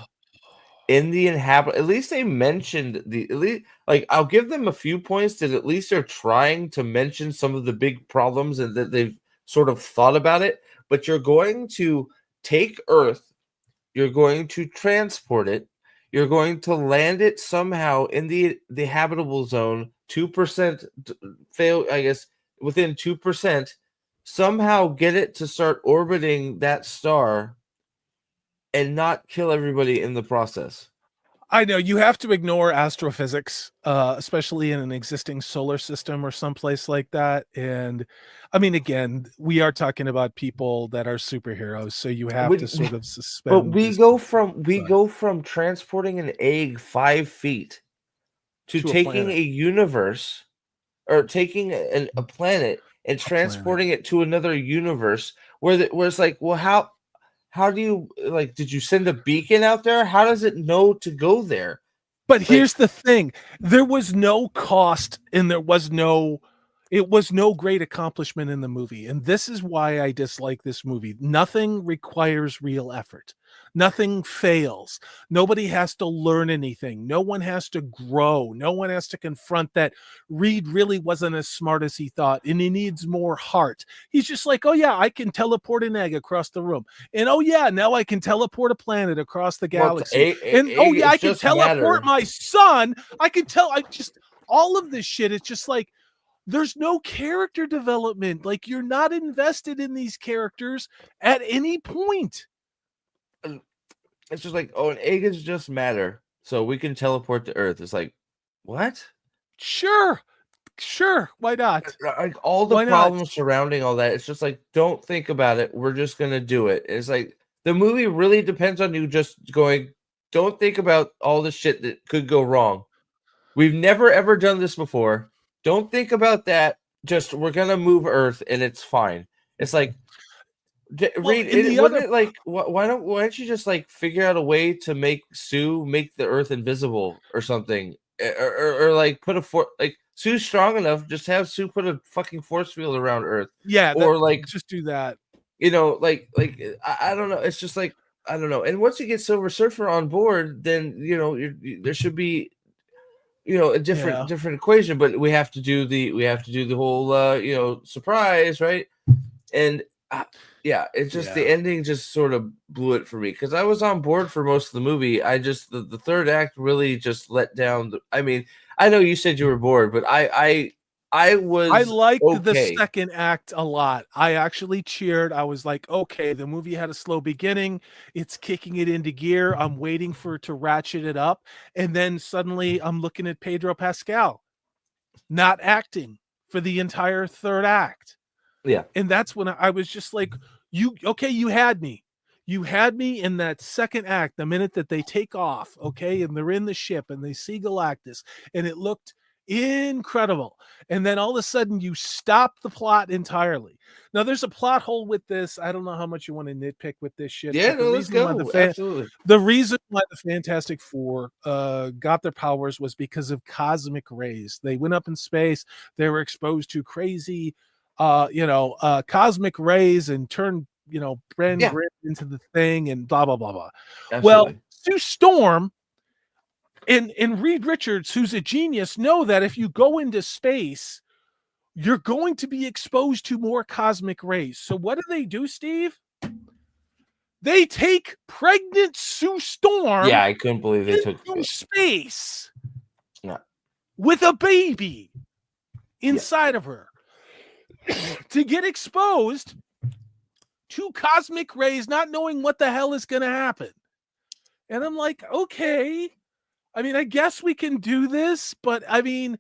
in the inhabit. At least they mentioned the at least, like, I'll give them a few points that at least they're trying to mention some of the big problems and that they've sort of thought about it. But you're going to take Earth, you're going to transport it, you're going to land it somehow in the habitable zone, 2% fail, I guess, within 2%, somehow get it to start orbiting that star and not kill everybody in the process. I know you have to ignore astrophysics, especially in an existing solar system or someplace like that. And I mean, again, we are talking about people that are superheroes, so you have to We, sort of but suspend we go disbelief. from we But go from transporting an egg 5 feet to to a taking planet, a universe, or taking a planet and a planet. transporting it to another universe where it's like, well, how do you, like, did you send a beacon out there? How does it know to go there? But Like, here's the thing, there was no cost and it was no great accomplishment in the movie. And this is why I dislike this movie. Nothing requires real effort. Nothing fails. Nobody has to learn anything. No one has to grow. No one has to confront that Reed really wasn't as smart as he thought and he needs more heart. He's just like, oh yeah, I can teleport an egg across the room. And oh yeah, now I can teleport a planet across the well, it's galaxy. And oh egg yeah, is I can just teleport matter. my son. I can tell I just all of this shit. It's just like there's no character development. Like you're not invested in these characters at any point. It's just like, oh, an egg is just matter, so we can teleport to Earth. It's like, what? Sure, sure. Why not? Like, all the Why not? problems surrounding all that, it's just like, don't think about it. We're just gonna do it. It's like the movie really depends on you just going, don't think about all the shit that could go wrong. We've never ever done this before. Don't think about that. Just, we're gonna move Earth and it's fine. It's like, Well, Reed, in the wouldn't other it, like, why don't you just, like, figure out a way to make Sue make the Earth invisible or something, or like put like, Sue's strong enough, just have Sue put a fucking force field around Earth, yeah, that or like, just do that. I don't know. It's just like, I don't know. And once you get Silver Surfer on board, then there should be, a Yeah, different equation. But we have to do the whole surprise, right? And yeah, it's just the yeah. ending just sort of blew it for me, because I was on board for most of the movie. I just, the third act really just let down. I mean, I know you said you were bored, but I I was liked the okay. second act a lot. I actually cheered. I was like, okay, the movie had a slow beginning. It's kicking it into gear. I'm waiting for it to ratchet it up. And then suddenly I'm looking at Pedro Pascal not acting for the entire third act. Yeah, And that's when I was just like, okay, you had me. You had me in that second act, the minute that they take off, okay, and they're in the ship and they see Galactus, and it looked incredible. And then all of a sudden you stop the plot entirely. Now there's a plot hole with this. I don't know how much you want to nitpick with this shit, yeah. but No, let's go. Absolutely. the reason why the Fantastic Four got their powers was because of cosmic rays. They went up in space, they were exposed to crazy cosmic rays and turned, Bran Yeah, Grimm into the thing and blah blah blah blah. Well, absolutely. Sue Storm and Reed Richards, who's a genius, know that if you go into space, you're going to be exposed to more cosmic rays. So what do, Steve? They take pregnant Sue Storm Yeah, I couldn't believe they took. into space Yeah, with a baby yeah, inside of her to get exposed to cosmic rays, not knowing what the hell is going to happen. And I'm like, okay, I mean, I guess we can do this, but I mean,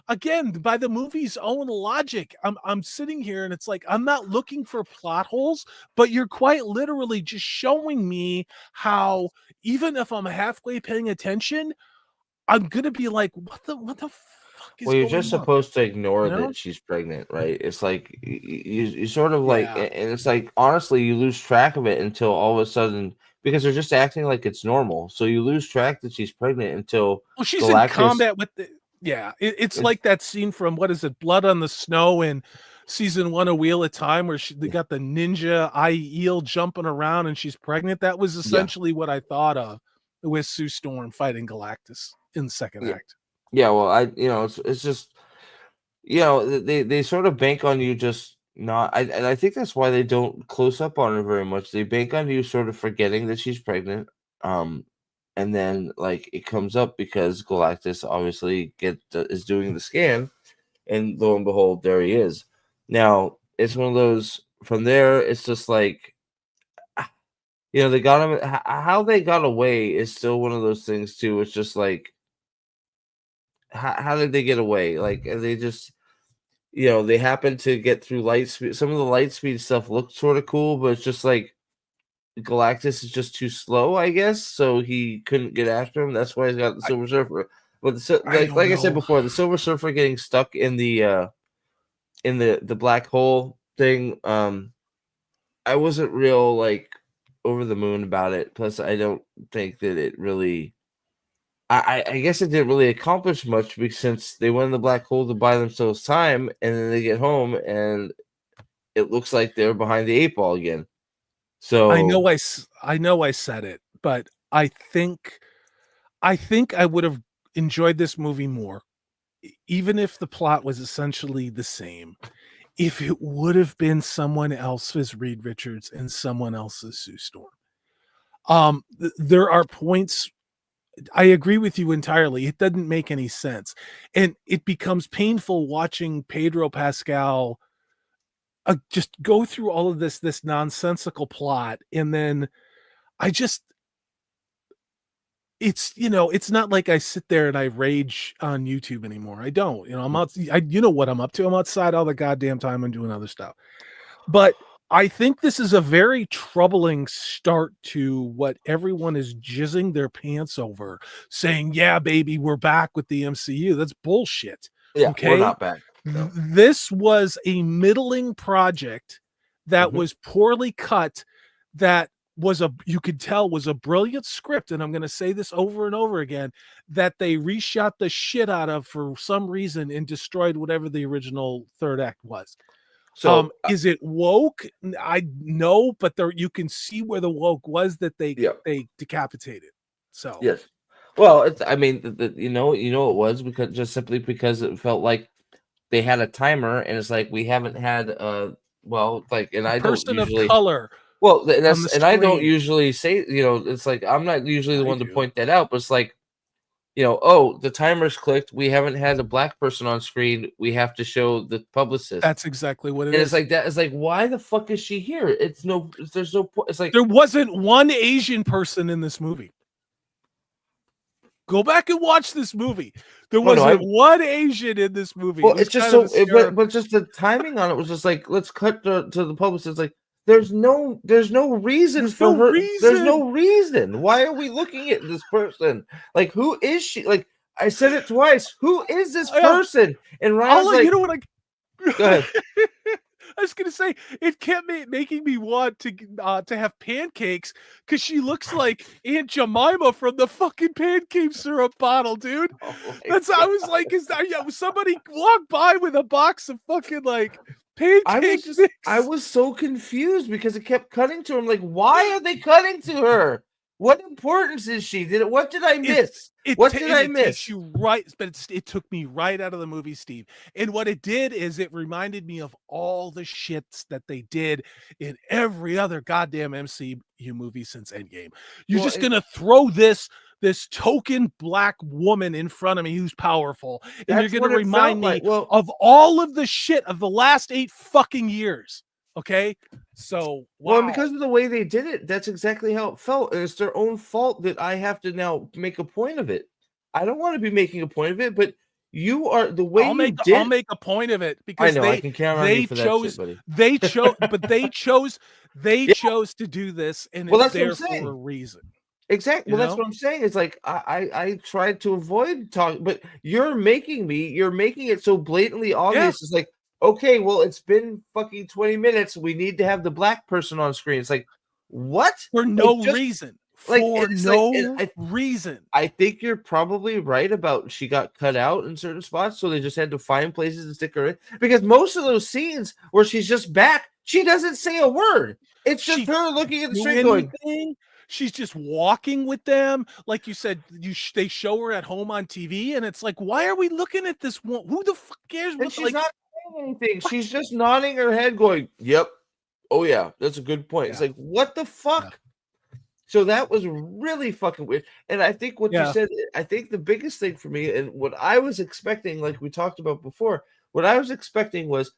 again, by the movie's own logic, I'm sitting here and it's like I'm not looking for plot holes, but you're quite literally just showing me how even if I'm halfway paying attention, I'm gonna be like, what the fuck is Well, you're going just on? supposed to ignore You know? that she's pregnant, right? It's like you sort of like, Yeah. and it's like honestly, you lose track of it until all of a sudden because they're just acting like it's normal. So you lose track that she's pregnant until Well, she's in Galactus. combat with the yeah, it's It's like that scene from what is it, Blood on the Snow in season 1 of Wheel of Time where they got the ninja eye eel jumping around and she's pregnant. That was yeah, essentially what I thought of with Sue Storm fighting Galactus in the second yeah, act. yeah. Well, it's just they sort of bank on you just not. And I think that's why they don't close up on her very much. They bank on you sort of forgetting that she's pregnant. Um, and then like it comes up because Galactus obviously is doing the scan, and lo and behold, there he is. Now it's one of those. From there, it's just like they got him. How they got away is still one of those things too. It's just like how did they get away? Like they just they happen to get through light speed. Some of the light speed stuff looked sort of cool, but it's just like Galactus is just too slow, I guess. So he couldn't get after him. That's why he's got the I Silver Surfer. But I don't like I said know. before, the Silver Surfer getting stuck in the black hole thing. I wasn't real like over the moon about it. Plus, I don't think that it really. I guess it didn't really accomplish much because since they went in the black hole to buy themselves time, and then they get home and it looks like they're behind the eight ball again. So I know I said it, but I think I would have enjoyed this movie more, even if the plot was essentially the same, if it would have been someone else's Reed Richards and someone else's Sue Storm. There are points I agree with you entirely. It doesn't make any sense, and it becomes painful watching Pedro Pascal just go through all of this nonsensical plot, and then I just it's not like I sit there and I rage on YouTube anymore. I don't. I'm out. You know what I'm up to. I'm outside all the goddamn time and doing other stuff. But I think this is a very troubling start to what everyone is jizzing their pants over, saying, "Yeah, baby, we're back with the MCU." That's bullshit. yeah, we're Okay? not back. No. This was a middling project that Mhm. was poorly cut, that you could tell was a brilliant script, and I'm gonna say this over and over again, that they reshot the shit out of for some reason and destroyed whatever the original third act was. So Is it woke? I know, but there you can see where the woke was that yeah, they decapitated. So yes. Well, I mean, it was because just simply because it felt like they had a timer, and it's like we haven't had like, and a I don't person of usually. color Well, on that's the and I don't screen. usually say, it's like I'm not usually the I one to do. point that out, but it's like, oh, the timer's clicked. We haven't had a black person on screen. We have to show the publicist. That's exactly what it And it's is. like that. It's like, why the fuck is she here? There's no point. It's like, There wasn't one Asian person in this movie. Go back and watch this movie. There well, no, wasn't one Asian in this movie. It well, was it's just kind of so, hysterical. but just the timing on it was just like, let's cut to the publicist. Like, there's no reason There's for no her. There's reason. no reason. Why are we looking at this person? Like, who is she? Like, I said it twice. Who is this person? And Ryan's You like, know what go ahead. I was gonna say it kept making me want to have pancakes because she looks like Aunt Jemima from the fucking pancake syrup bottle, dude. Oh my That's I was God. like, somebody walked by with a box of fucking like pancake mix? I was so confused because it kept cutting to him. Like, why are they cutting to her? What importance is she? What did I miss? What did I It takes miss? you right, but it took me right out of the movie, Steve. And what it did is it reminded me of all the shits that they did in every other goddamn MCU movie since Endgame. You're Well, just gonna throw this token black woman in front of me who's powerful, and you're that's gonna what it felt remind me like. Well, of all of the shit of the last 8 fucking years. Okay, so well, and wow. because of the way they did it, that's exactly how it felt. And it's their own fault that I have to now make a point of it. I don't want to be making a point of it, but you are the way you I'll did. make a point of it I because know I can count on you they for that shit, chose buddy. but they chose Yeah, to do this, and well, it's that's what I'm there for a saying. reason. Exactly. You Well, that's know? what I'm saying. It's like I tried to avoid talking, but you're making it so blatantly Yeah. obvious. It's like, okay, well, it's been fucking 20 minutes. We need to have the black person on screen. It's like, what? For Like no just reason. like For it's like and no reason. I think you're probably right about she got cut out in certain spots, so they just had to find places to stick her in. Because most of those scenes where she's just back, she doesn't say a word. It's just She her looking at the do screen going, anything. She's just walking with them. Like you said, they show her at home on TV, and it's like, why are we looking at this one? Who the fuck cares and what she's like not saying anything. what? She's just nodding her head, going, "Yep, oh yeah, that's a good point." It's Yeah. like, what the Yeah. fuck? So that was really fucking weird. And I think what you Yeah. said, I think the biggest thing for me, and what I was expecting, like we talked about before, what I was expecting was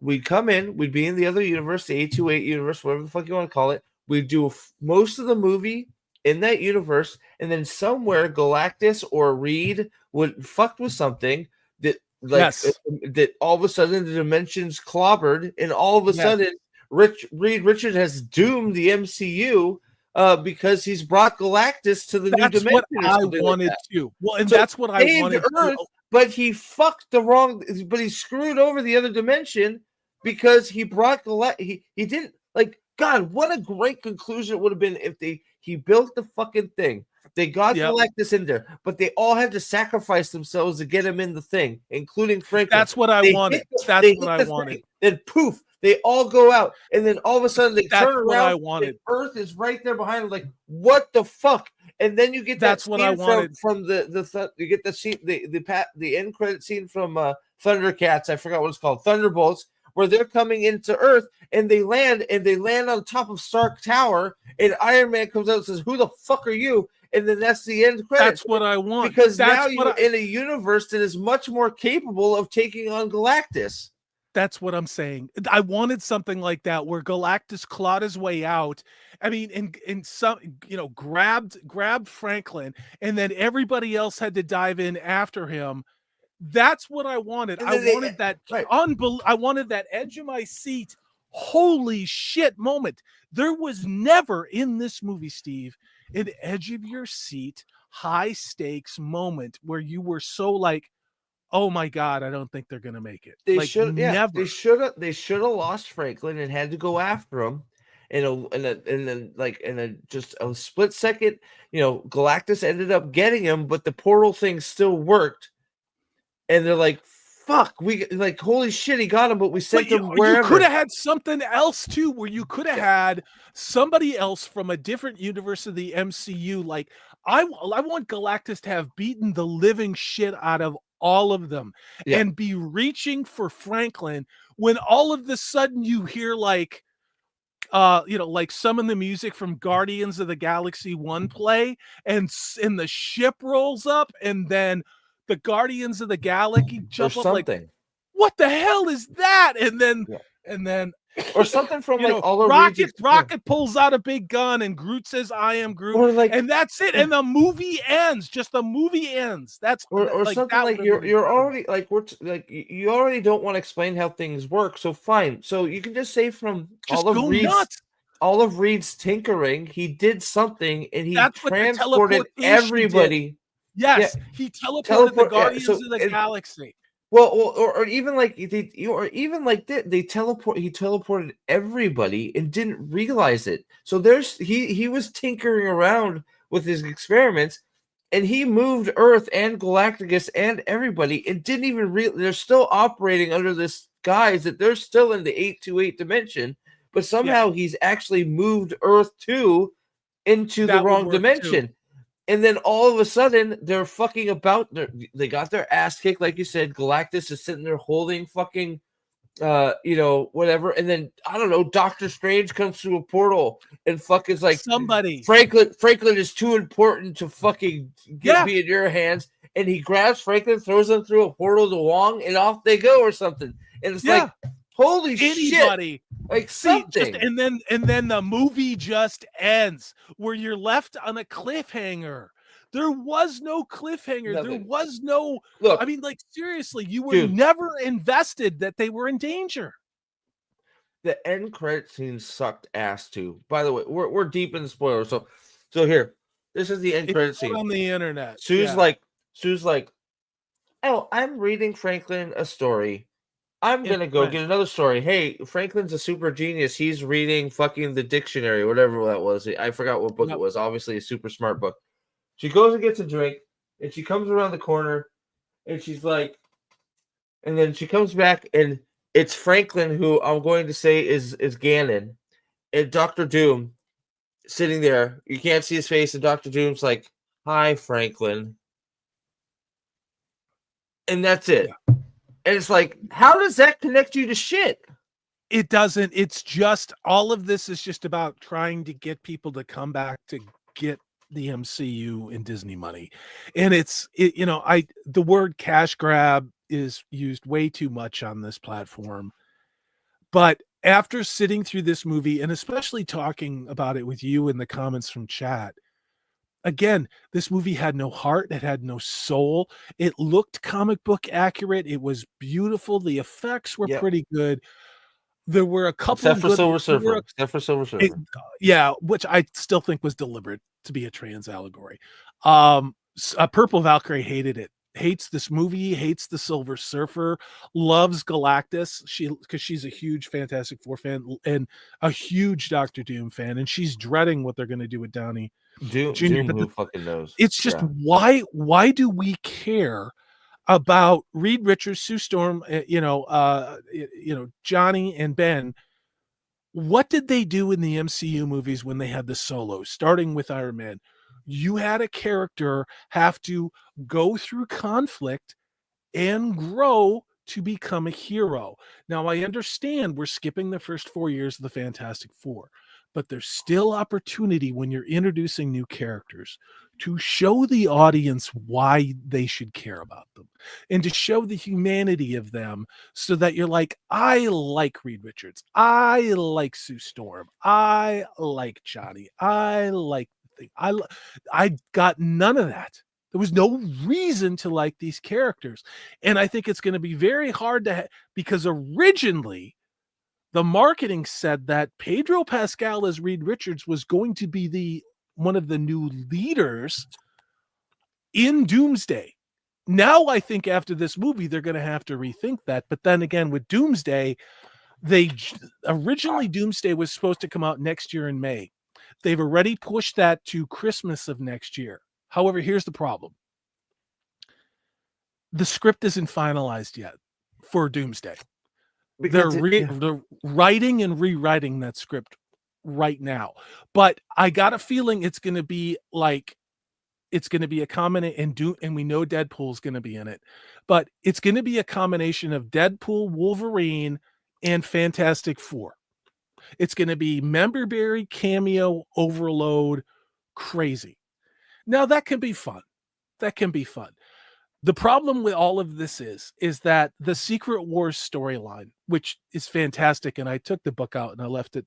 we'd come in, we'd be in the other universe, the 828 universe, whatever the fuck you want to call it. We'd do most of the movie in that universe, and then somewhere Galactus or Reed would fucked with something that Yes. that all of a sudden the dimensions clobbered, and all of a Yes. sudden Reed Richard has doomed the MCU because he's brought Galactus to the new That's what dimension or I something like wanted that. to. Well, and So that's what I he saved wanted to. Earth, but he fucked the wrong. But he screwed over the other dimension because he brought He didn't like God. What a great conclusion it would have been if he built the fucking thing. They got Yep. Galactus in there, but they all had to sacrifice themselves to get him in the thing, including Franklin. That's what I They wanted. they That's what hit I the wanted. thing, then poof, they all go out, and then all of a sudden they That's turn what I around, and wanted. Earth is right there behind them. Like, what the fuck? And then you get that That's what I scene wanted. from you get the scene the end credit scene from Thundercats. I forgot what it's called, Thunderbolts, where they're coming into Earth and they land on top of Stark Tower, and Iron Man comes out and says, "Who the fuck are you?" And then that's the end credits. That's what I want. Because That's now what you're in a universe that is much more capable of taking on Galactus. That's what I'm saying. I wanted something like that where Galactus clawed his way out. I mean, and some, grabbed Franklin, and then everybody else had to dive in after him. That's what I wanted. And I then they wanted that right. I wanted that edge of my seat. Holy shit moment. There was never in this movie, Steve, an edge of your seat, high stakes moment where you were so like, oh my God, I don't think they're gonna make it. They Like should, yeah, never. they should have lost Franklin and had to go after him in a just a split second. Galactus ended up getting him, but the portal thing still worked. And they're like, "Fuck, we like holy shit, he got him, but we sent him You could wherever." have had something else too, where you could have had somebody else from a different universe of the MCU. Like I want Galactus to have beaten the living shit out of all of them Yeah, and be reaching for Franklin when all of the sudden you hear like like some of the music from Guardians of the Galaxy 1 play and the ship rolls up and then the Guardians of the Galaxy or jump up like, something. what the hell is that? And then Yeah. and then Or something from like all the Rocket pulls out a big gun and Groot says, "I am Groot," or like and that's it. And the movie ends. Just the movie ends. That's or like something that like would have been you're incredible. already like you already don't want to explain how things work, so fine, so you can just say from Just go nuts. all of Reed's tinkering, he did something and he That's what the transported teleportation did. everybody. Yeah, Yes, he teleported the teleport. Yeah, Guardians so of the Galaxy. well, or even like they teleport. He teleported everybody and didn't realize it. So he was tinkering around with his experiments, and he moved Earth and Galacticus and everybody, and didn't even they're still operating under this guise that they're still in the 828 dimension, but somehow he's actually moved Earth 2 into the That would wrong work too. dimension. And then all of a sudden, they're fucking about. They got their ass kicked, like you said. Galactus is sitting there holding fucking, whatever. And then I don't know. Doctor Strange comes through a portal and fucking like Somebody. Franklin is too important to fucking be in your hands. And he grabs Franklin, throws him through a portal to Wong, and off they go or something. And it's like, holy shit. Like something. And then the movie just ends where you're left on a cliffhanger. There was no cliffhanger. Nothing. There was no Look. I mean, like seriously, you were never invested that they were in danger. The end credit scene sucked ass too. By the way, we're deep in the spoilers. So here, This is the end It's credit out scene. on the internet. Sue's Yeah. like, oh, I'm reading Franklin a story. I'm In gonna go French. get another story. Hey, Franklin's a super genius. He's reading fucking the dictionary, whatever that was. I forgot what book it was. Obviously, a super smart book. She goes and gets a drink, and she comes around the corner, and she's like, and then she comes back, and it's Franklin, who I'm going to say is Ganon, and Doctor Doom sitting there. You can't see his face, and Doctor Doom's like, "Hi, Franklin," and that's it. Yeah. And it's like, how does that connect you to shit? It doesn't. It's just all of this is just about trying to get people to come back to get the MCU and Disney money. And the word cash grab is used way too much on this platform. But after sitting through this movie and especially talking about it with you in the comments from chat, again, this movie had no heart. It had no soul. It looked comic book accurate. It was beautiful. The effects were pretty good. There were a couple except for Silver Surfer. Except for Silver Surfer. Yeah, which I still think was deliberate to be a trans allegory. Purple Valkyrie hated it. Hates this movie, hates the Silver Surfer, loves Galactus. Because she's a huge Fantastic Four fan and a huge Doctor Doom fan, and she's dreading what they're going to do with Downey Doom, who fucking knows? It's just why do we care about Reed Richards, Sue Storm, Johnny and Ben? What did they do in the MCU movies when they had the solos, starting with Iron Man? You had a character have to go through conflict and grow to become a hero. Now, I understand we're skipping the first 4 years of the Fantastic Four, but there's still opportunity when you're introducing new characters to show the audience why they should care about them and to show the humanity of them so that you're like, I like Reed Richards. I like Sue Storm. I like Johnny. I like the thing. I got none of that. There was no reason to like these characters. And I think it's going to be very hard because originally the marketing said that Pedro Pascal as Reed Richards was going to be one of the new leaders in Doomsday. Now I think after this movie, they're going to have to rethink that. But then again, with Doomsday, originally Doomsday was supposed to come out next year in May. They've already pushed that to Christmas of next year. However, here's the problem. The script isn't finalized yet for Doomsday. They're writing and rewriting that script right now. But I got a feeling it's going to be a combination, and we know Deadpool's going to be in it. But it's going to be a combination of Deadpool, Wolverine, and Fantastic Four. It's going to be member-berry, cameo, overload, crazy. Now, that can be fun. The problem with all of this is that the Secret Wars storyline, which is fantastic, and I took the book out and I left it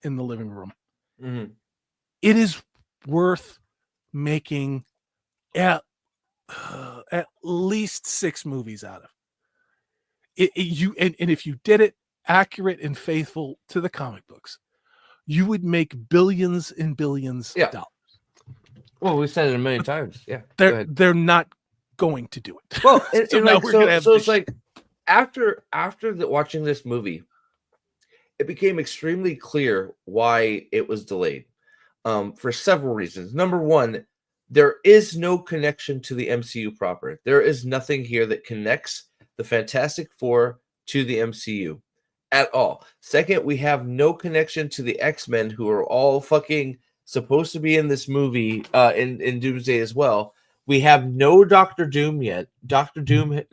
in the living room. Mm-hmm. It is worth making at least 6 movies out of. And if you did it accurate and faithful to the comic books, you would make billions and billions of dollars. Well, we said it a million times. Yeah, they're not going to do it. Well, it's like after watching this movie, it became extremely clear why it was delayed. For several reasons. Number one, there is no connection to the MCU proper. There is nothing here that connects the Fantastic Four to the MCU at all. Second, we have no connection to the X-Men, who are all fucking supposed to be in this movie in Doomsday as well. We have no Doctor Doom yet. Doctor Doom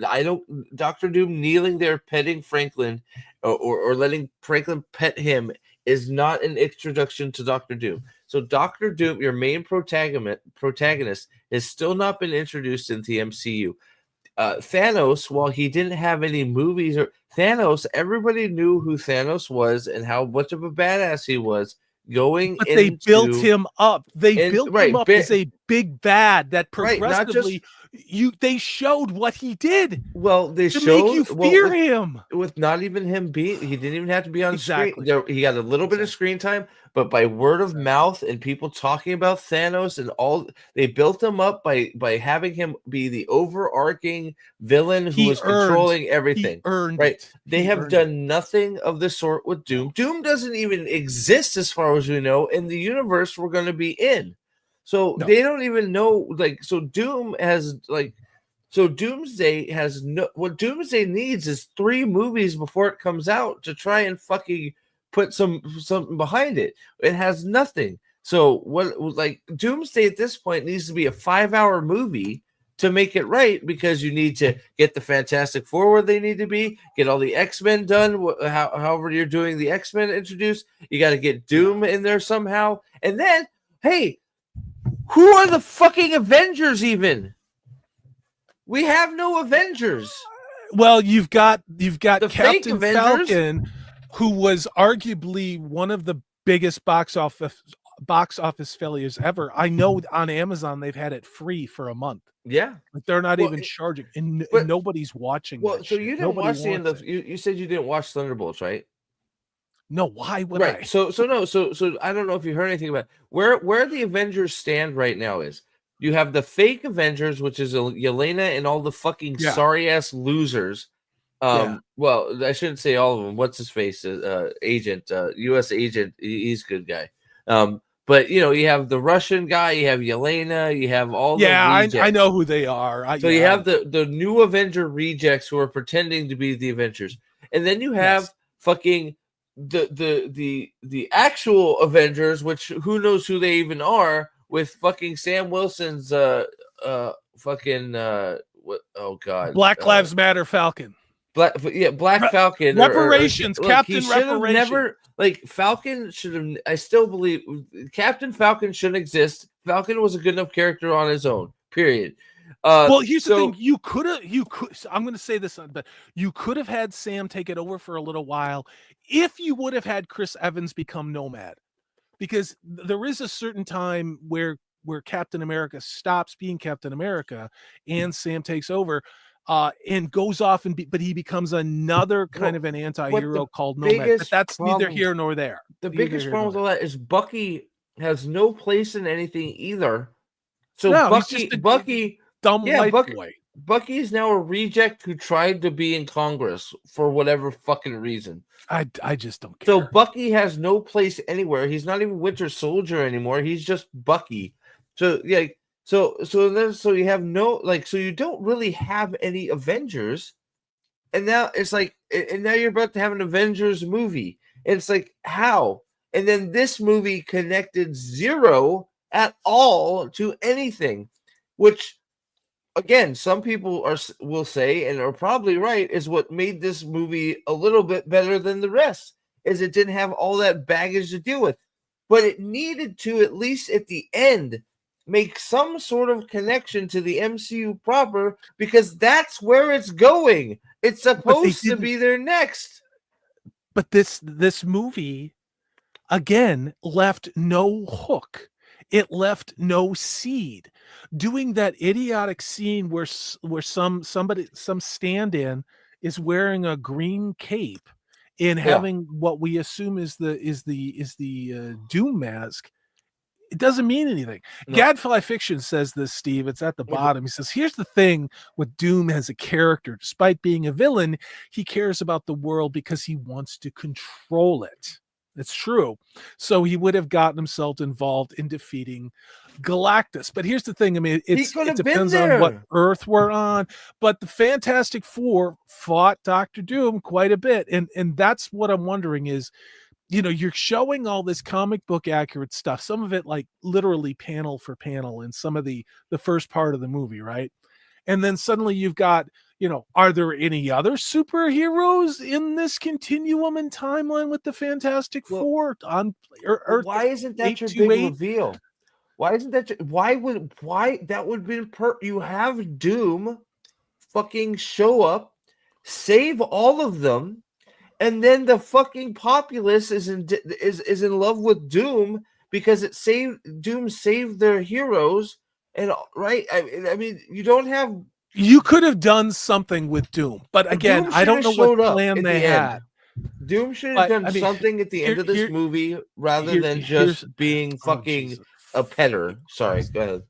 kneeling there petting Franklin or letting Franklin pet him is not an introduction to Doctor Doom. So Doctor Doom, your main protagonist, has still not been introduced into the MCU. Thanos, while he didn't have any movies, everybody knew who Thanos was and how much of a badass he was. They built him up. They built him up as a big bad that progressively they showed what he did Well, they to make you showed fear him. with not even him being, he didn't even have to be on screen. Exactly. There, he got a little bit of screen time, but by word of mouth and people talking about Thanos and all, they built him up by having him be the overarching villain who was controlling everything. He earned Right? it. They have done nothing of the sort with Doom. Doom doesn't even exist as far as we know in the universe we're going to be in. So they don't even know. Like, so Doom has like. So Doomsday has no. What Doomsday needs is 3 movies before it comes out to try and fucking put something behind it. It has nothing. So what, like, Doomsday at this point needs to be a 5-hour movie to make it right, because you need to get the Fantastic Four where they need to be, get all the X-Men done, however you're doing the X-Men introduced. You got to get Doom in there somehow, and then hey, who are the fucking Avengers even? We have no Avengers. Well, you've got the Captain Falcon, who was arguably one of the biggest box office failures ever. I know on Amazon they've had it free for a month. Yeah, but they're not even charging, and nobody's watching. Well, so you didn't watch the end of. You said you didn't watch Thunderbolts, right? No, why would I? So I don't know if you heard anything about where the Avengers stand right now. Is you have the fake Avengers, which is Yelena and all the fucking sorry ass losers. Well, I shouldn't say all of them. What's his face? Agent, U.S. agent. He's a good guy. But you know, you have the Russian guy, you have Yelena, you have all the rejects. I know who they are. You have the new Avenger rejects who are pretending to be the Avengers, and then you have fucking the actual Avengers, which who knows who they even are, with fucking Sam Wilson's fucking what? Oh God, Black Lives Matter Falcon. Black Falcon. Reparations, Captain Reparations. Never, like, Falcon should have. I still believe Captain Falcon shouldn't exist. Falcon was a good enough character on his own. Period. Well, here's the thing: you could. I'm going to say this, but you could have had Sam take it over for a little while if you would have had Chris Evans become Nomad, because there is a certain time where Captain America stops being Captain America and Sam takes over. And goes off but he becomes another kind of an anti-hero called Nomad. But that's neither here nor there. The biggest problem with all that is Bucky has no place in anything either. So Bucky, dumb white boy. Bucky is now a reject who tried to be in Congress for whatever fucking reason. I just don't care. So Bucky has no place anywhere. He's not even Winter Soldier anymore. He's just Bucky. So yeah. So you have no, like, so you don't really have any Avengers, and now it's like, and now you're about to have an Avengers movie. And it's like, how? And then this movie connected zero at all to anything, which, again, some people will say, and are probably right, is what made this movie a little bit better than the rest, is it didn't have all that baggage to deal with, but it needed to, at least at the end, make some sort of connection to the MCU proper, because that's where it's going. It's supposed to be there next. But this movie, again, left no hook. It left no seed. Doing that idiotic scene where some stand-in is wearing a green cape and having what we assume is the Doom mask. It doesn't mean anything. No. Gadfly Fiction says this, Steve. It's at the bottom. He says, here's the thing with Doom as a character. Despite being a villain, he cares about the world because he wants to control it. It's true. So he would have gotten himself involved in defeating Galactus. But here's the thing. I mean, it depends on what Earth we're on. But the Fantastic Four fought Dr. Doom quite a bit. And that's what I'm wondering is, you know, you're showing all this comic book accurate stuff, some of it like literally panel for panel in some of the first part of the movie, right? And then suddenly you've got, you know, are there any other superheroes in this continuum and timeline with the Fantastic Four on Earth? Why isn't that your big reveal? Why isn't that? Why that would be you have Doom fucking show up, save all of them. And then the fucking populace is in love with Doom because Doom saved their heroes And right, I mean, you don't have You could have done something with Doom, but again, Doom I should don't have know what showed up plan at they the end. had. Doom should have But done I mean, something at the end of this here, movie rather here, than here's just being oh fucking Jesus, a petter. Sorry, go ahead.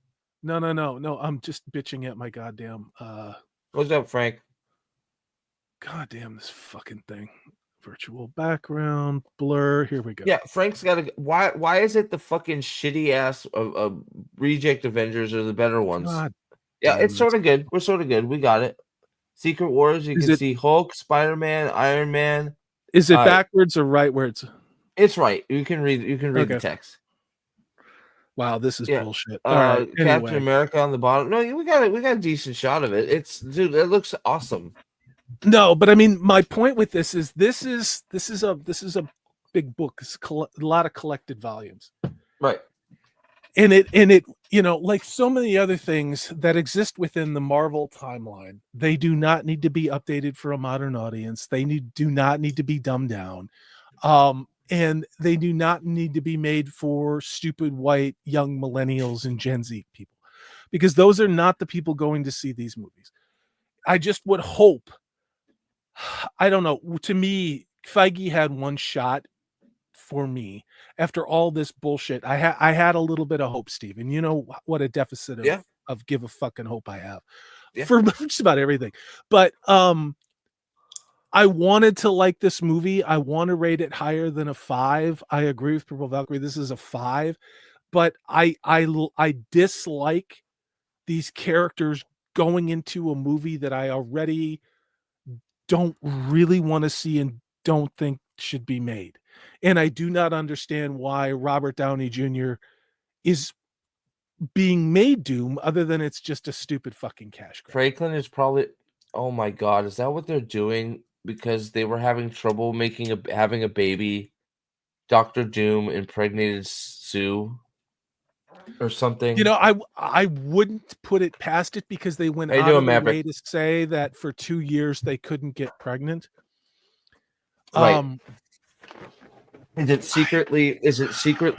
no. I'm just bitching at my goddamn What's up, Frank? goddamn this fucking thing. Virtual background blur. Here we go. Yeah, Frank's got to. Why is it the fucking shitty ass reject Avengers are the better ones? God Yeah, damn it's this. sort of good. We're sort of good. We got it. Secret Wars. You Is can it see Hulk, Spider-Man, Iron Man. is it backwards or right where it's It's right. You can read. You can read the okay. text. Wow, this is Yeah. bullshit. All right. Captain Anyway. America on the bottom. No, we got it. We got a decent shot of it. It's dude. It looks awesome. No, but I mean, my point with this is this is a big book. It's a lot of collected volumes, Right. and it you know, like so many other things that exist within the Marvel timeline, they do not need to be updated for a modern audience. They do not need to be dumbed down, and they do not need to be made for stupid white young millennials and Gen Z people, because those are not the people going to see these movies. I just would hope. I don't know. To me, Feige had one shot for me after all this bullshit. I had a little bit of hope, Steven. You know what a deficit of give a fucking hope I have for just about everything. But I wanted to like this movie. I want to rate it higher than a 5. I agree with Purple Valkyrie. This is a 5, but I dislike these characters going into a movie that I already don't really want to see and don't think should be made. And I do not understand why Robert Downey Jr. is being made Doom other than it's just a stupid fucking cash grab. Franklin is probably. Oh my god, is that what they're doing? Because they were having trouble having a baby. Dr. Doom impregnated Sue or something. You know, I wouldn't put it past it because they went out of their way to say that for 2 years they couldn't get pregnant. Right. Is it secret?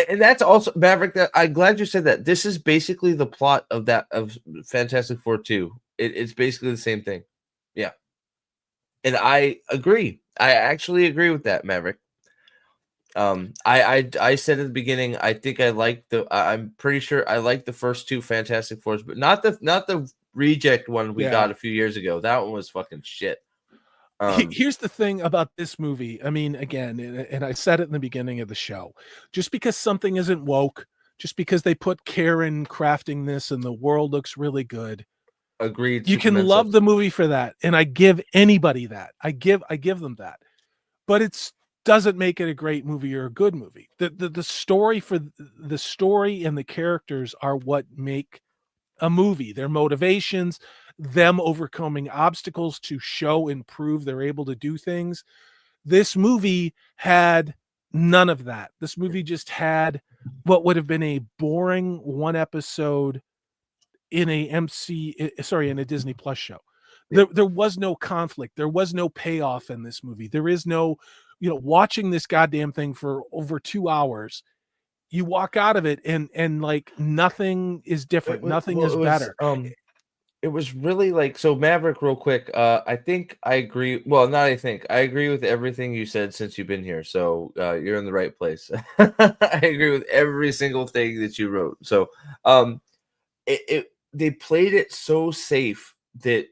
And that's also Maverick. That I'm glad you said that. This is basically the plot of Fantastic Four 2. It's basically the same thing. Yeah. And I agree. I actually agree with that, Maverick. I said at the beginning, I think I like I'm pretty sure I like the first 2 Fantastic Fours, but not the reject one we got a few years ago. That one was fucking shit. Here's the thing about this movie. I mean, again, and I said it in the beginning of the show, just because something isn't woke, just because they put care in crafting this and the world looks really good. Agreed. You can love the movie for that. And I give anybody that. I give them that. But it's doesn't make it a great movie or a good movie. The story and the characters are what make a movie. Their motivations, them overcoming obstacles to show and prove they're able to do things. This movie had none of that. This movie just had what would have been a boring 1 episode in a Disney Plus show. There was no conflict. There was no payoff in this movie. There is no, watching this goddamn thing for over 2 hours, you walk out of it and like nothing is different. Nothing is better. It was really like, so Maverick, real quick. I think I agree. Well, not I think I agree with everything you said since you've been here. So you're in the right place. I agree with every single thing that you wrote. So they played it so safe that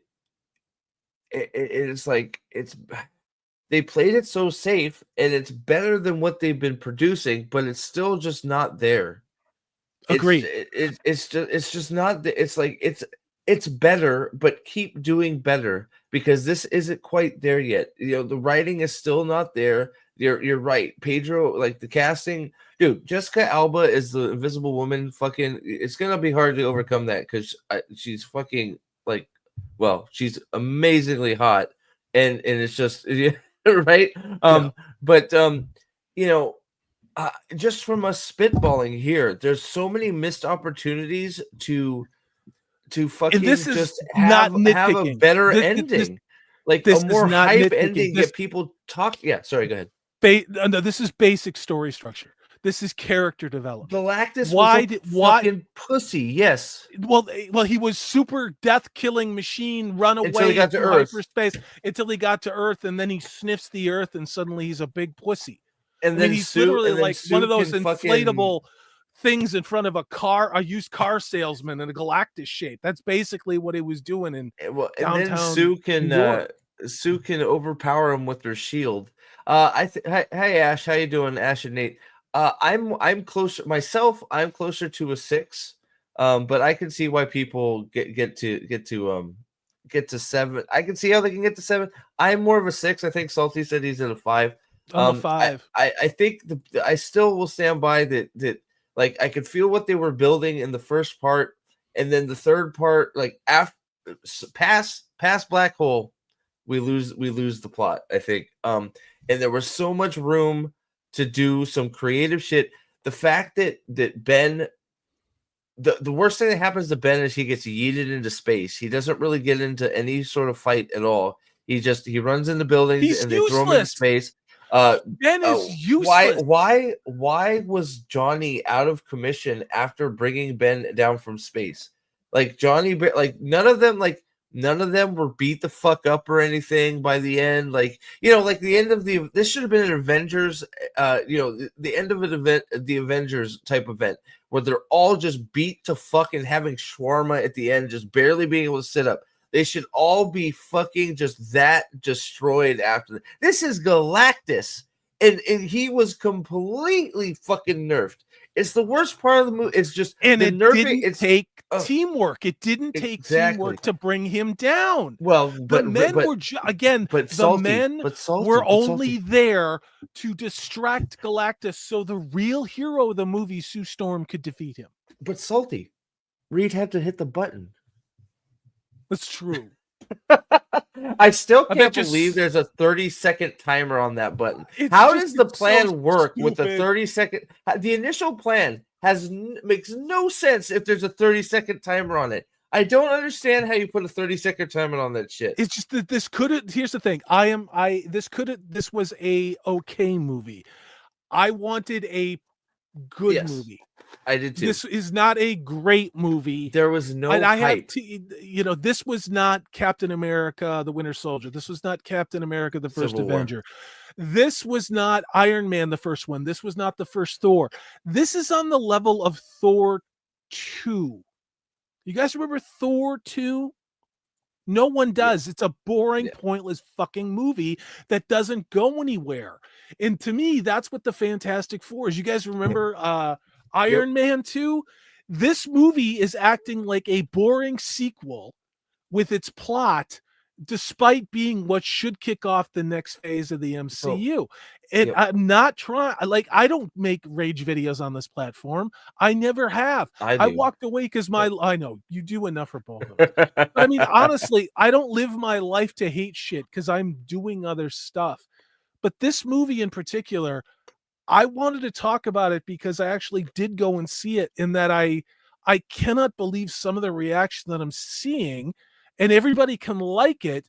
it's like they played it so safe, and it's better than what they've been producing, but it's still just not there. Agreed. It's just not. It's like it's better, but keep doing better, because this isn't quite there yet. The writing is still not there. You're right, Pedro. Like the casting, dude. Jessica Alba is the Invisible Woman. Fucking, it's gonna be hard to overcome that because she's fucking like, well, she's amazingly hot, and it's just right. But just from us spitballing here, there's so many missed opportunities to fucking just have a better ending, like a more hype ending, get people talk. Yeah, sorry, go ahead. No, this is basic story structure. This is character development. Galactus Why was a did why? fucking pussy. Yes, Well, he was super death killing machine, run until he away got to through Earth, hyperspace until he got to Earth, and then he sniffs the Earth, and suddenly he's a big pussy. and I mean, then he's literally like one Sue of those can fucking. inflatable things in front of a used car salesman in a Galactus shape. That's basically what he was doing in Well, and then downtown New York. Sue can overpower him with her shield. Hey Ash, how you doing, Ash and Nate? I'm closer myself. I'm closer to a 6, but I can see why people get to 7. I can see how they can get to 7. I'm more of a 6. I think Salty said he's at a 5. I'm a 5. I think I still will stand by that like I could feel what they were building in the first part, and then the third part, like after past Black Hole, we lose the plot, I think. And there was so much room to do some creative shit. The fact that Ben, the worst thing that happens to Ben is he gets yeeted into space. He doesn't really get into any sort of fight at all. He runs into buildings He's and they throw him into useless. space. Ben is useless. Why was Johnny out of commission after bringing Ben down from space? Like none of them were beat the fuck up or anything by the end. Like, like the end of this should have been an Avengers, the end of an event, the Avengers type event where they're all just beat to fucking having shawarma at the end, just barely being able to sit up. They should all be fucking just that destroyed after that. This is Galactus, and he was completely fucking nerfed. It's the worst part of the movie. It's just and the it nerfing. Didn't take teamwork. It didn't take teamwork to bring him down. Well, the men were only there to distract Galactus, so the real hero of the movie, Sue Storm, could defeat him. But Salty, Reed had to hit the button. That's true. I still can't believe there's a 30-second timer on that button. How does the plan work with the 30-second? The initial plan makes no sense if there's a 30-second timer on it. I don't understand how you put a 30-second timer on that shit. It's just that here's the thing. This was a okay movie. I wanted a good movie. I did too. This is not a great movie. There was no hype. This was not Captain America, the Winter Soldier. This was not Captain America, the first Avenger. This was not Iron Man, the first one. This was not the first Thor. This is on the level of Thor 2. You guys remember Thor 2? No one does. It's a boring, pointless fucking movie that doesn't go anywhere. And to me, that's what the Fantastic Four is. You guys remember Iron Man 2? This movie is acting like a boring sequel with its plot, despite being what should kick off the next phase of the MCU. And I'm not trying, I don't make rage videos on this platform. I never have. I walked away because I know you do enough for both of us. But I mean, honestly, I don't live my life to hate shit because I'm doing other stuff. But this movie in particular, I wanted to talk about it because I actually did go and see it, in that I cannot believe some of the reaction that I'm seeing, and everybody can like it.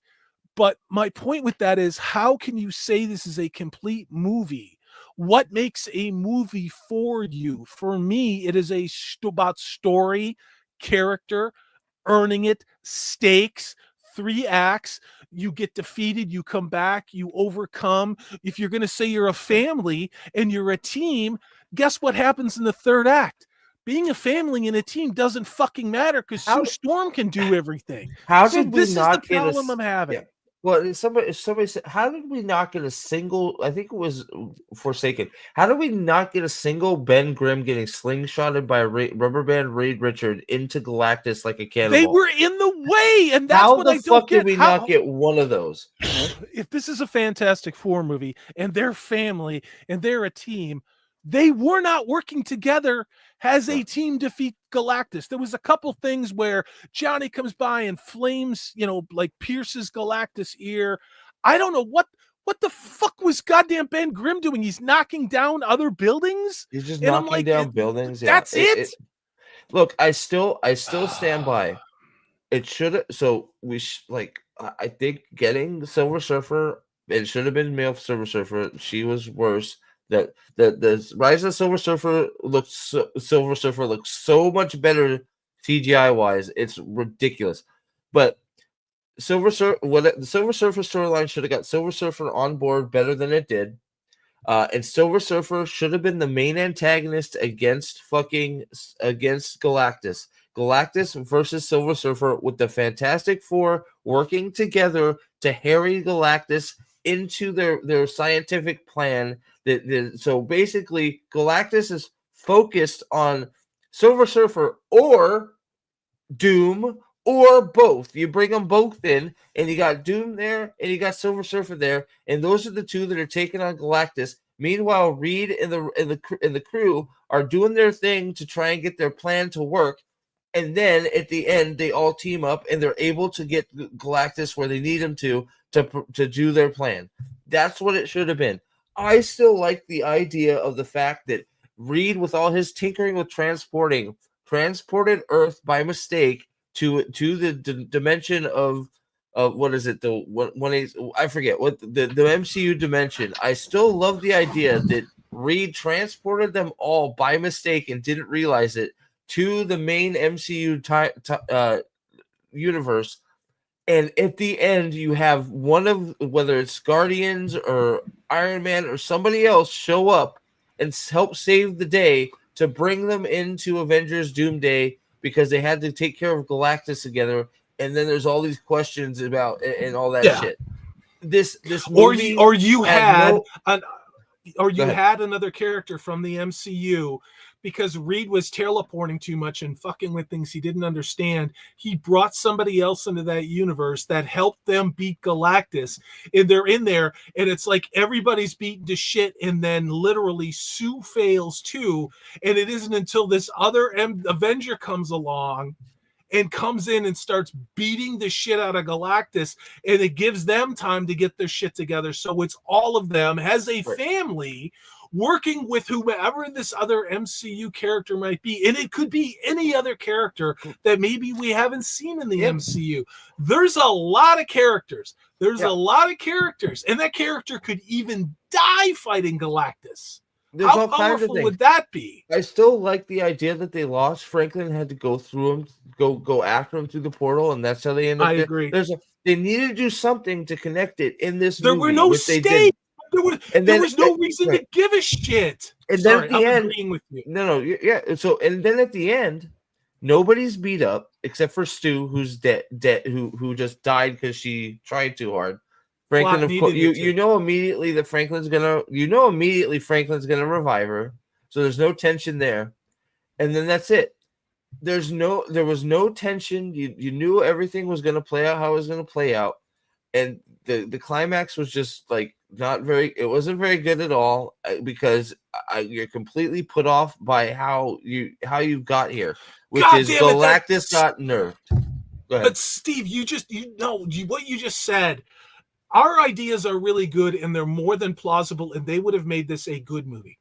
But my point with that is, how can you say this is a complete movie? What makes a movie for you? For me, it is about story, character, earning it, stakes, 3 acts. You get defeated, you come back, you overcome. If you're going to say you're a family and you're a team, guess what happens in the 3rd act? Being a family and a team doesn't fucking matter because Sue Storm can do everything. This is the problem I'm having. Yeah. Well, somebody said, how did we not get a single? I think it was Forsaken. How did we not get a single Ben Grimm getting slingshotted by a rubber band Reed Richard into Galactus like a cannonball? They were in the way, and that's what I don't get. How the fuck did we not get one of those? If this is a Fantastic Four movie and they're family and they're a team, they were not working together as a team to defeat Galactus. There was a couple things where Johnny comes by and flames, pierces Galactus' ear. I don't know what the fuck was goddamn Ben Grimm doing? He's knocking down other buildings. He's just knocking down buildings. Yeah. That's it. Look, I still stand by. It should. So I think getting the Silver Surfer. It should have been male Silver Surfer. She was worse. That the Rise of the Silver Surfer looks so much better CGI wise. It's ridiculous. But the Silver Surfer storyline should have got Silver Surfer on board better than it did. And Silver Surfer should have been the main antagonist against Galactus. Galactus versus Silver Surfer with the Fantastic Four working together to harry Galactus into their scientific plan. So basically, Galactus is focused on Silver Surfer or Doom or both. You bring them both in, and you got Doom there, and you got Silver Surfer there, and those are the two that are taking on Galactus. Meanwhile, Reed and the crew are doing their thing to try and get their plan to work, and then at the end, they all team up and they're able to get Galactus where they need him to do their plan. That's what it should have been. I still like the idea of the fact that Reed, with all his tinkering with transported Earth by mistake to the dimension of what is it, I forget what the MCU dimension. I still love the idea that Reed transported them all by mistake and didn't realize it to the main MCU universe. And at the end, you have one of, whether it's Guardians or Iron Man or somebody else, show up and help save the day to bring them into Avengers Doomsday because they had to take care of Galactus together. And then there's all these questions about and all that shit. This movie, or you had another character from the MCU. Because Reed was teleporting too much and fucking with things he didn't understand, he brought somebody else into that universe that helped them beat Galactus. And they're in there, and it's like everybody's beaten to shit, and then literally Sue fails too. And it isn't until this other Avenger comes along and comes in and starts beating the shit out of Galactus, and it gives them time to get their shit together. So it's all of them as a family working with whomever this other MCU character might be. And it could be any other character that maybe we haven't seen in the MCU. There's a lot of characters. And that character could even die fighting Galactus. How powerful would that be? I still like the idea that they lost. Franklin had to go through him, go after him through the portal, and that's how they ended up. I agree. They needed to do something to connect it in this movie. There were no stakes. There was no reason to give a shit. And then at the end, agreeing with you. So and then at the end, nobody's beat up except for Stu, who's dead, who just died because she tried too hard. Franklin, of course, you know immediately Franklin's gonna revive her. So there's no tension there, and then that's it. There was no tension. You knew everything was gonna play out how it was gonna play out, and the climax was just like it wasn't very good at all because you're completely put off by how you got here, which is Galactus got nerfed. Go ahead. But Steve, what you just said. Our ideas are really good and they're more than plausible, and they would have made this a good movie.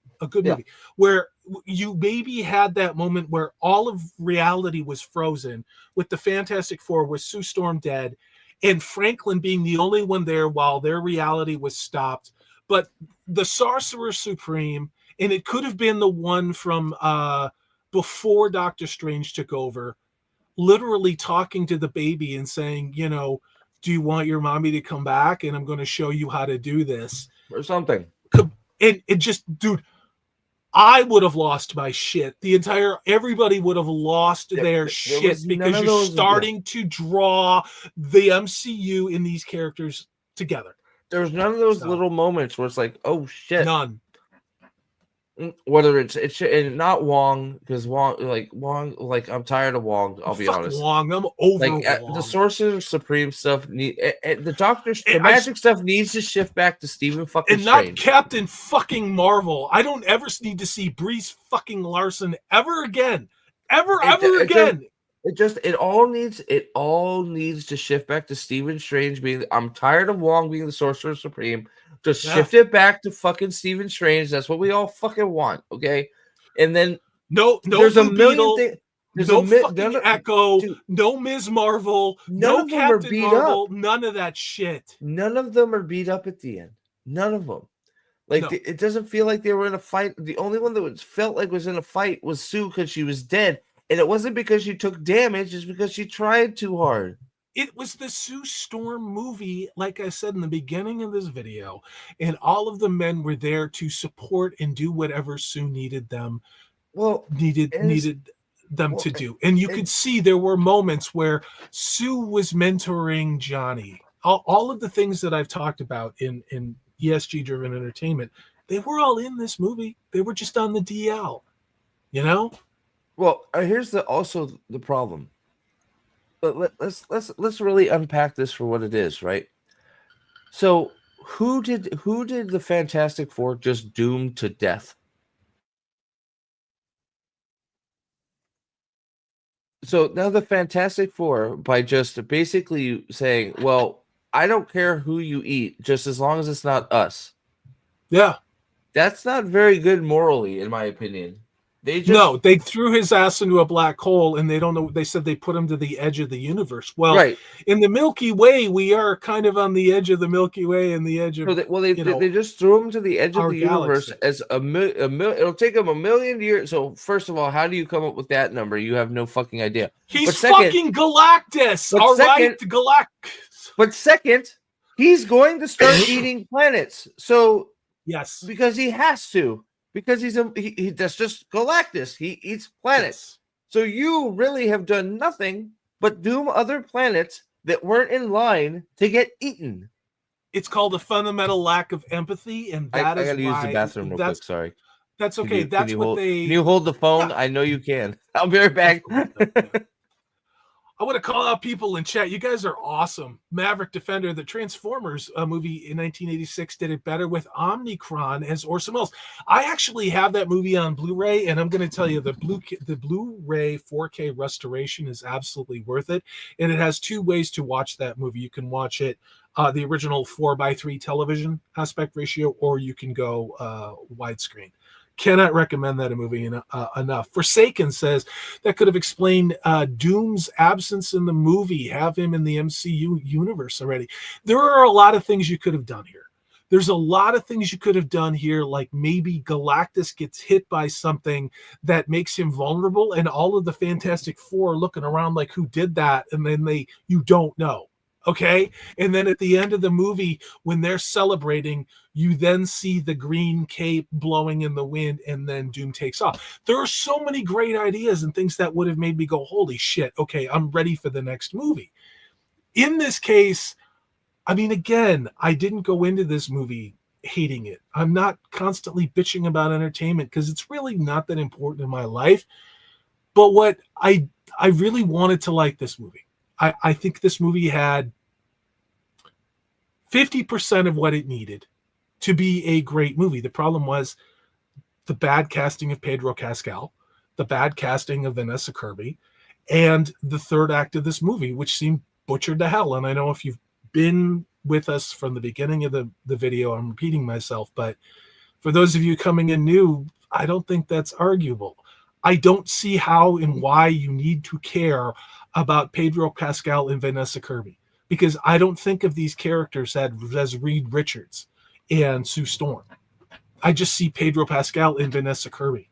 Where you maybe had that moment where all of reality was frozen with the Fantastic Four, with Sue Storm dead, and Franklin being the only one there while their reality was stopped. But the Sorcerer Supreme, and it could have been the one from before Doctor Strange took over, literally talking to the baby and saying, do you want your mommy to come back? And I'm going to show you how to do this. Or something. And it just, dude, I would have lost my shit. Everybody would have lost their shit because you're starting to draw the MCU in these characters together. There's none of those little moments where it's like, oh shit. None. Whether it's and not Wong, because Wong, I'm tired of Wong. I'll be honest. Wong, I'm over Wong. The Sorcerer Supreme stuff. The magic stuff needs to shift back to Stephen fucking and Strange. Not Captain fucking Marvel. I don't ever need to see Brie fucking Larson ever again. Ever again. It all needs to shift back to Stephen Strange being. I'm tired of Wong being the Sorcerer Supreme. Just shift it back to fucking Stephen Strange. That's what we all fucking want, okay? And then there's a million things. No fucking Echo, no Ms. Marvel, no Captain Marvel, none of that shit. None of them are beat up at the end. None of them. Like No. it doesn't feel like they were in a fight. The only one that felt like was in a fight was Sue because she was dead, and it wasn't because she took damage; it's because she tried too hard. It was the Sue Storm movie, like I said in the beginning of this video, and all of the men were there to support and do whatever Sue needed them Well, needed them well, to do. And you could see there were moments where Sue was mentoring Johnny. All of the things that I've talked about in ESG driven entertainment, they were all in this movie. They were just on the DL, you know? Well, here's also the problem. But let's really unpack this for what it is, right? So who did the Fantastic Four just doom to death? So now the Fantastic Four, by just basically saying, well, I don't care who you eat, just as long as it's not us. Yeah. That's not very good morally, in my opinion. They threw his ass into a black hole, and they don't know. They said they put him to the edge of the universe. Well, right. In the Milky Way, we are kind of on the edge of the Milky Way and the edge of. They just threw him to the edge of the universe galaxy. as it'll take him 1,000,000 years. So first of all, how do you come up with that number? You have no fucking idea. He's fucking Galactus. All right, Galactus. But second, he's going to start eating planets. So yes, because he has to. Because that's just Galactus. He eats planets. Yes. So you really have done nothing but doom other planets that weren't in line to get eaten. It's called a fundamental lack of empathy, and that is I gotta use the bathroom real quick. Sorry. That's okay. Can you hold the phone? Yeah. I know you can. I'll be right back. I want to call out people in chat. You guys are awesome. Maverick Defender, the Transformers movie in 1986, did it better with Omnicron as Orson Welles. I actually have that movie on Blu-ray, and I'm going to tell you the Blu-ray 4K restoration is absolutely worth it. And it has two ways to watch that movie. You can watch it the original 4:3 television aspect ratio, or you can go widescreen. Cannot recommend that movie enough. Forsaken says that could have explained Doom's absence in the movie. Have him in the MCU universe already. There are a lot of things you could have done here. There's a lot of things you could have done here, like maybe Galactus gets hit by something that makes him vulnerable, and all of the Fantastic Four are looking around like, who did that? And then you don't know. Okay. And then at the end of the movie, when they're celebrating, you then see the green cape blowing in the wind, and then Doom takes off. There are so many great ideas and things that would have made me go, holy shit. Okay. I'm ready for the next movie. In this case, I mean, again, I didn't go into this movie hating it. I'm not constantly bitching about entertainment because it's really not that important in my life. But what I really wanted to like this movie. I think this movie had 50% of what it needed to be a great movie. The problem was the bad casting of Pedro Pascal, the bad casting of Vanessa Kirby, and the third act of this movie, which seemed butchered to hell. And I know if you've been with us from the beginning of the video, I'm repeating myself, but for those of you coming in new, I don't think that's arguable. I don't see how and why you need to care about Pedro Pascal and Vanessa Kirby, because I don't think of these characters as Reed Richards and Sue Storm. I just see Pedro Pascal and Vanessa Kirby,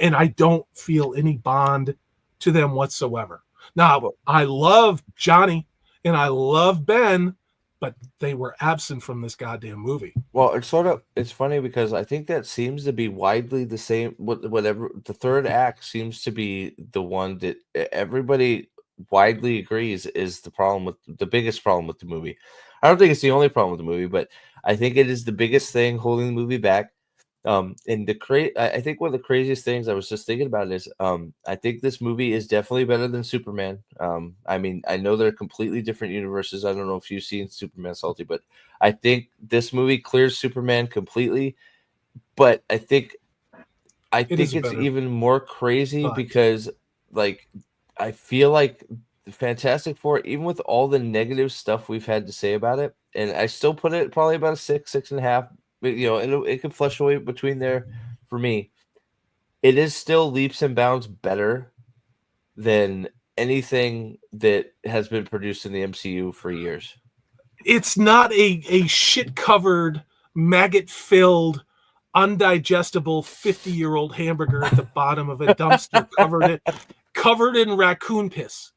and I don't feel any bond to them whatsoever. Now, I love Johnny and I love Ben, but they were absent from this goddamn movie. Well, it's funny because I think that seems to be widely the same. Whatever the third act seems to be the one that everybody widely agrees is the biggest problem with the movie. I don't think it's the only problem with the movie, but I think it is the biggest thing holding the movie back. And I think one of the craziest things I was just thinking about is I think this movie is definitely better than Superman. I mean, I know they're completely different universes. I don't know if you've seen Superman, Salty, but I think this movie clears Superman completely. But I think it's even more crazy because, like, I feel like the Fantastic Four, even with all the negative stuff we've had to say about it, and I still put it probably about a 6.5. You know, it could fluctuate between there for me. It is still leaps and bounds better than anything that has been produced in the MCU for years. It's not a shit covered maggot-filled, undigestible 50-year-old hamburger at the bottom of a dumpster covered in raccoon piss.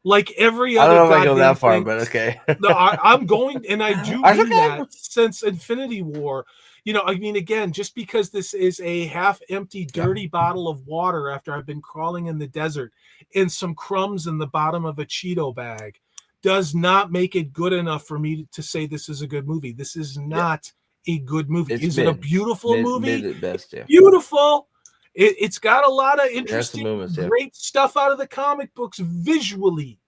Like every I don't other know if I go goddamn that far, thing. but okay. No, I'm going, and I do That's mean okay. that since Infinity War. I mean, again, just because this is a half-empty, dirty bottle of water after I've been crawling in the desert and some crumbs in the bottom of a Cheeto bag does not make it good enough for me to say this is a good movie. This is not a good movie. It's Is it a mid, beautiful mid movie? at best. Yeah, Beautiful. It's got a lot of it has some interesting, moments. Yeah, great stuff out of the comic books visually,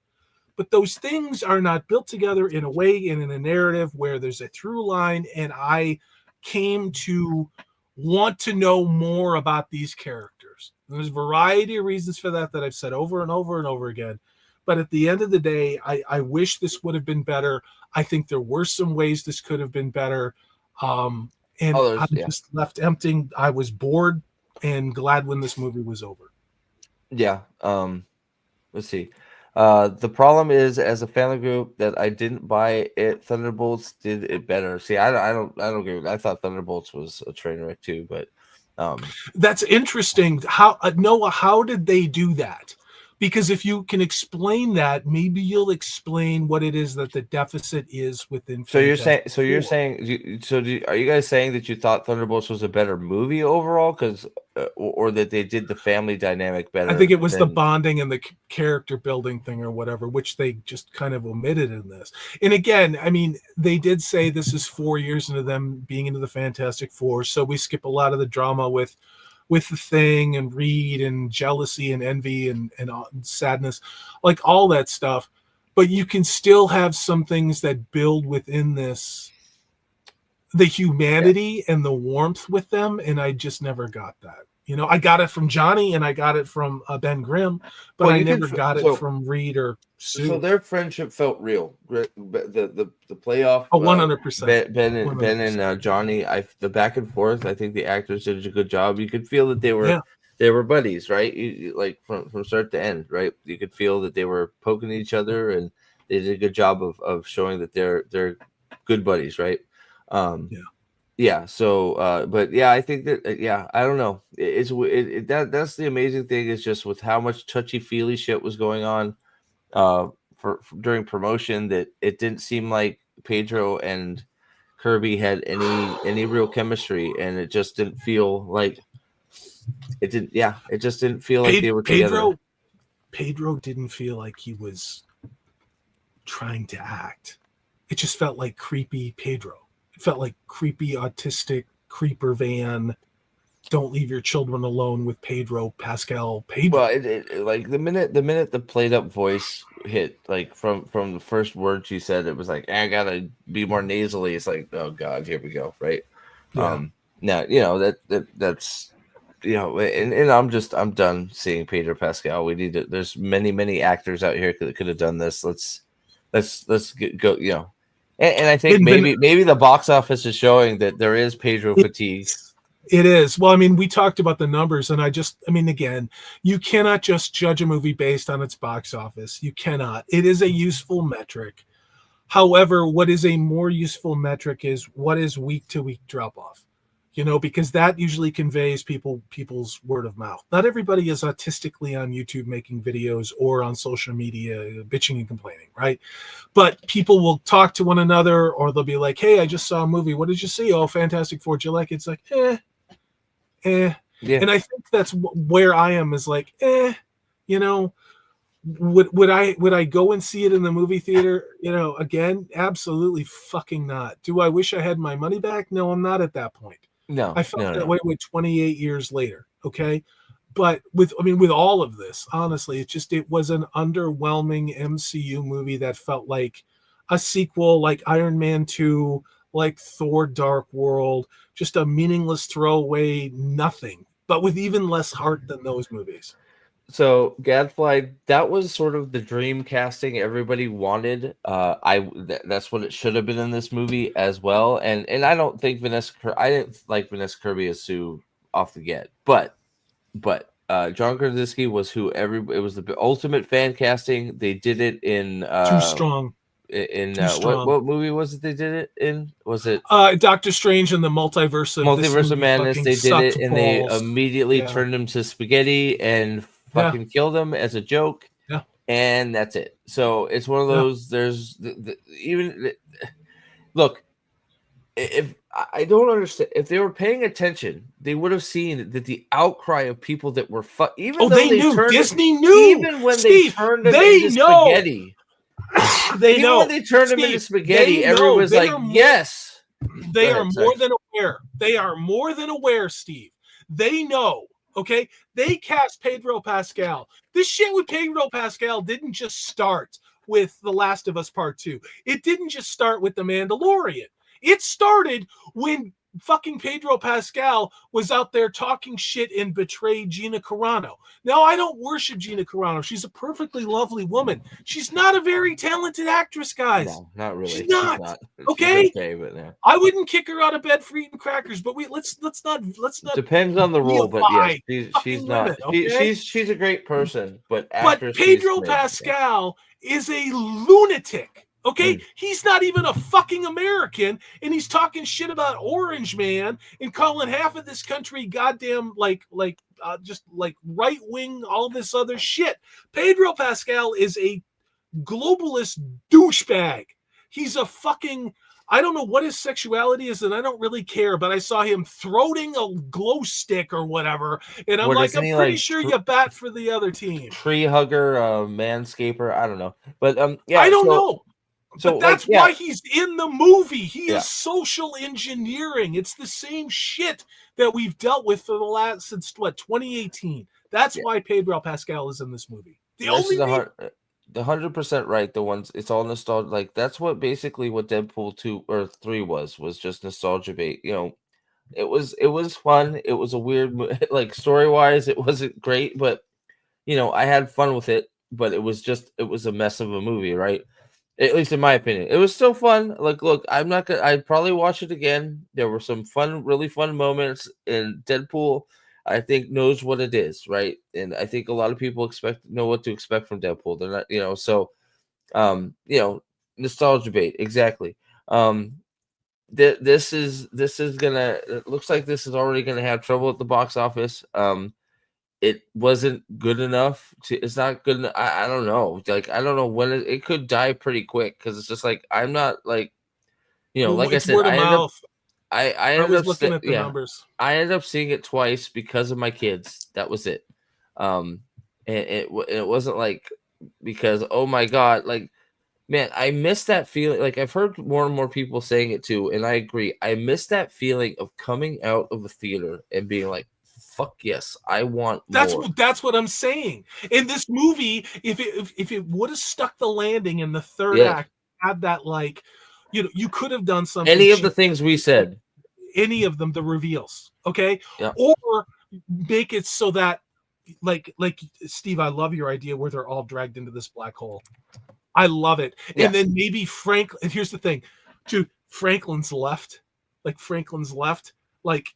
but those things are not built together in a way and in a narrative where there's a through line. And I came to want to know more about these characters. And there's a variety of reasons for that I've said over and over and over again. But at the end of the day, I wish this would have been better. I think there were some ways this could have been better. And I'm just left empty. I was bored and glad when this movie was over. Yeah. Let's see. The problem is, as a family group, that I didn't buy it. Thunderbolts did it better. See, I don't agree with that. I thought Thunderbolts was a train wreck too, but that's interesting. How Noah? How did they do that? Because if you can explain that, maybe you'll explain what it is that the deficit is within. So you're saying, are you guys saying that you thought Thunderbolts was a better movie overall, because, or that they did the family dynamic better? I think it was the bonding and the character building thing or whatever, which they just kind of omitted in this. And again, I mean, they did say this is 4 years into them being into the Fantastic Four, so we skip a lot of the drama with the Thing and Reed and jealousy and envy and sadness, like all that stuff. But you can still have some things that build within this, the humanity and the warmth with them, and I just never got that. I got it from Johnny and I got it from Ben Grimm, but I never got it from Reed or Sue. So their friendship felt real. The playoff. 100%. Ben and Johnny. The back and forth. I think the actors did a good job. You could feel that they were buddies, right? Like from start to end, right? You could feel that they were poking each other, and they did a good job of showing that they're good buddies, right? Yeah. So, but yeah, I think that I don't know. That's the amazing thing, is just with how much touchy feely shit was going on, for during promotion, that it didn't seem like Pedro and Kirby had any real chemistry, and it just didn't feel like it didn't. Yeah, it just didn't feel like they were together. Pedro didn't feel like he was trying to act. It just felt like creepy Pedro. Felt like creepy autistic creeper van. Don't leave your children alone with Pedro Pascal. Well, like the minute the played up voice hit, like from the first word she said, it was like, I gotta be more nasally. It's like, oh god, here we go, right? Yeah. Now that's and I'm done seeing Pedro Pascal. We need to. There's many actors out here that could have done this. Let's go. And I think maybe the box office is showing that there is Pedro fatigue. It is. Well, I mean, we talked about the numbers, and again, you cannot just judge a movie based on its box office. You cannot. It is a useful metric. However, what is a more useful metric is what is week-to-week drop-off. Because that usually conveys people's word of mouth. Not everybody is autistically on YouTube making videos or on social media bitching and complaining, right? But people will talk to one another, or they'll be like, hey, I just saw a movie. What did you see? Oh, Fantastic Four. Did you like it? It's like, Yeah. And I think that's where I am, is like, would I go and see it in the movie theater? Again, absolutely fucking not. Do I wish I had my money back? No, I'm not at that point. No, I felt that way with 28 years later. Okay. But with all of this, honestly, it was an underwhelming MCU movie that felt like a sequel, like Iron Man 2, like Thor Dark World, just a meaningless throwaway nothing, but with even less heart than those movies. So Gadfly, that was sort of the dream casting everybody wanted. That's what it should have been in this movie as well. And I don't think I didn't like Vanessa Kirby as Sue off the get, but John Krasinski was it was the ultimate fan casting. They did it in Too strong. in Too strong. what movie was it they did it in? Was it Doctor Strange and the Multiverse of this Multiverse of movie Madness? fucking They did it, sucked and they balls. immediately Yeah. turned him to spaghetti and Yeah. fucking killed him as a joke. Yeah. And that's it. So it's one of those. There's look. If I don't understand, if they were paying attention, they would have seen that the outcry of people that were even though they knew. turned Disney knew. even when Steve, they turned them they into know. spaghetti. They even know when they turned them into spaghetti, everyone was like, "Yes." They are more than aware. They are more than aware, Steve. They know. Okay, they cast Pedro Pascal. This shit with Pedro Pascal didn't just start with The Last of Us Part 2. It didn't just start with The Mandalorian. It started when fucking Pedro Pascal was out there talking shit and betrayed Gina Carano. Now, I don't worship Gina Carano. She's a perfectly lovely woman. She's not a very talented actress, guys. No, not really. She's not. Okay? She's okay, but yeah. I wouldn't kick her out of bed for eating crackers, but let's not depends on the role, but yeah, she's not. Women, okay? She's a great person, but Pedro Pascal is a lunatic. Okay, he's not even a fucking American, and he's talking shit about Orange Man and calling half of this country goddamn just like right wing, all this other shit. Pedro Pascal is a globalist douchebag. He's a fucking, I don't know what his sexuality is, and I don't really care, but I saw him throating a glow stick or whatever, and I'm pretty sure you bat for the other team. Tree hugger, manscaper, I don't know. But yeah. I don't know. But that's why he's in the movie. He is social engineering. It's the same shit that we've dealt with for the last, since 2018. That's why Pedro Pascal is in this movie. The 100% right. The ones, it's all nostalgia. Like that's what basically what Deadpool 2 or 3 was just nostalgia bait. You know, it was fun. It was a weird, like story wise, it wasn't great, but you know, I had fun with it. But it was a mess of a movie, right? At least in my opinion, it was still fun. Like, look, I'd probably watch it again. There were some really fun moments in Deadpool. I think knows what it is, right? And I think a lot of people know what to expect from Deadpool. They're not, you know, so, nostalgia bait, exactly. This is gonna. It looks like this is already gonna have trouble at the box office. It wasn't good enough it's not good enough. I don't know. Like, I don't know when it could die pretty quick because it's just like, I'm not like, you know, like I said, I ended up looking at the numbers. I ended up seeing it twice because of my kids. That was it. And it wasn't like because, oh my God, like, man, I miss that feeling. Like, I've heard more and more people saying it too, and I agree. I miss that feeling of coming out of a theater and being like, fuck yes, I want more. That's what I'm saying. In this movie, if it would have stuck the landing in the third act, had that, like, you know, you could have done something. Any of the things we said, any of them, the reveals, okay, yeah. Or make it so that, like Steve, I love your idea where they're all dragged into this black hole. I love it, and then maybe And here's the thing, dude, Franklin's left, like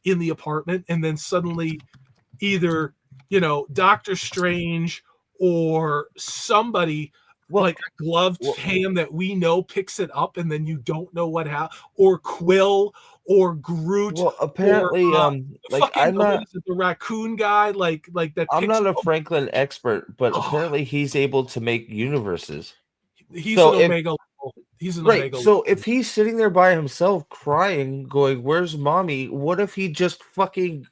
in the apartment, and then suddenly either, you know, Doctor Strange or somebody, like a gloved hand that we know picks it up, and then you don't know what happened, or Quill or Groot. Well, apparently, I'm not the raccoon guy, like that. I'm not a Franklin expert, but apparently he's able to make universes. He's an Omega level. He's an Omega. So if he's sitting there by himself crying, going, "Where's mommy?" What if he just fucking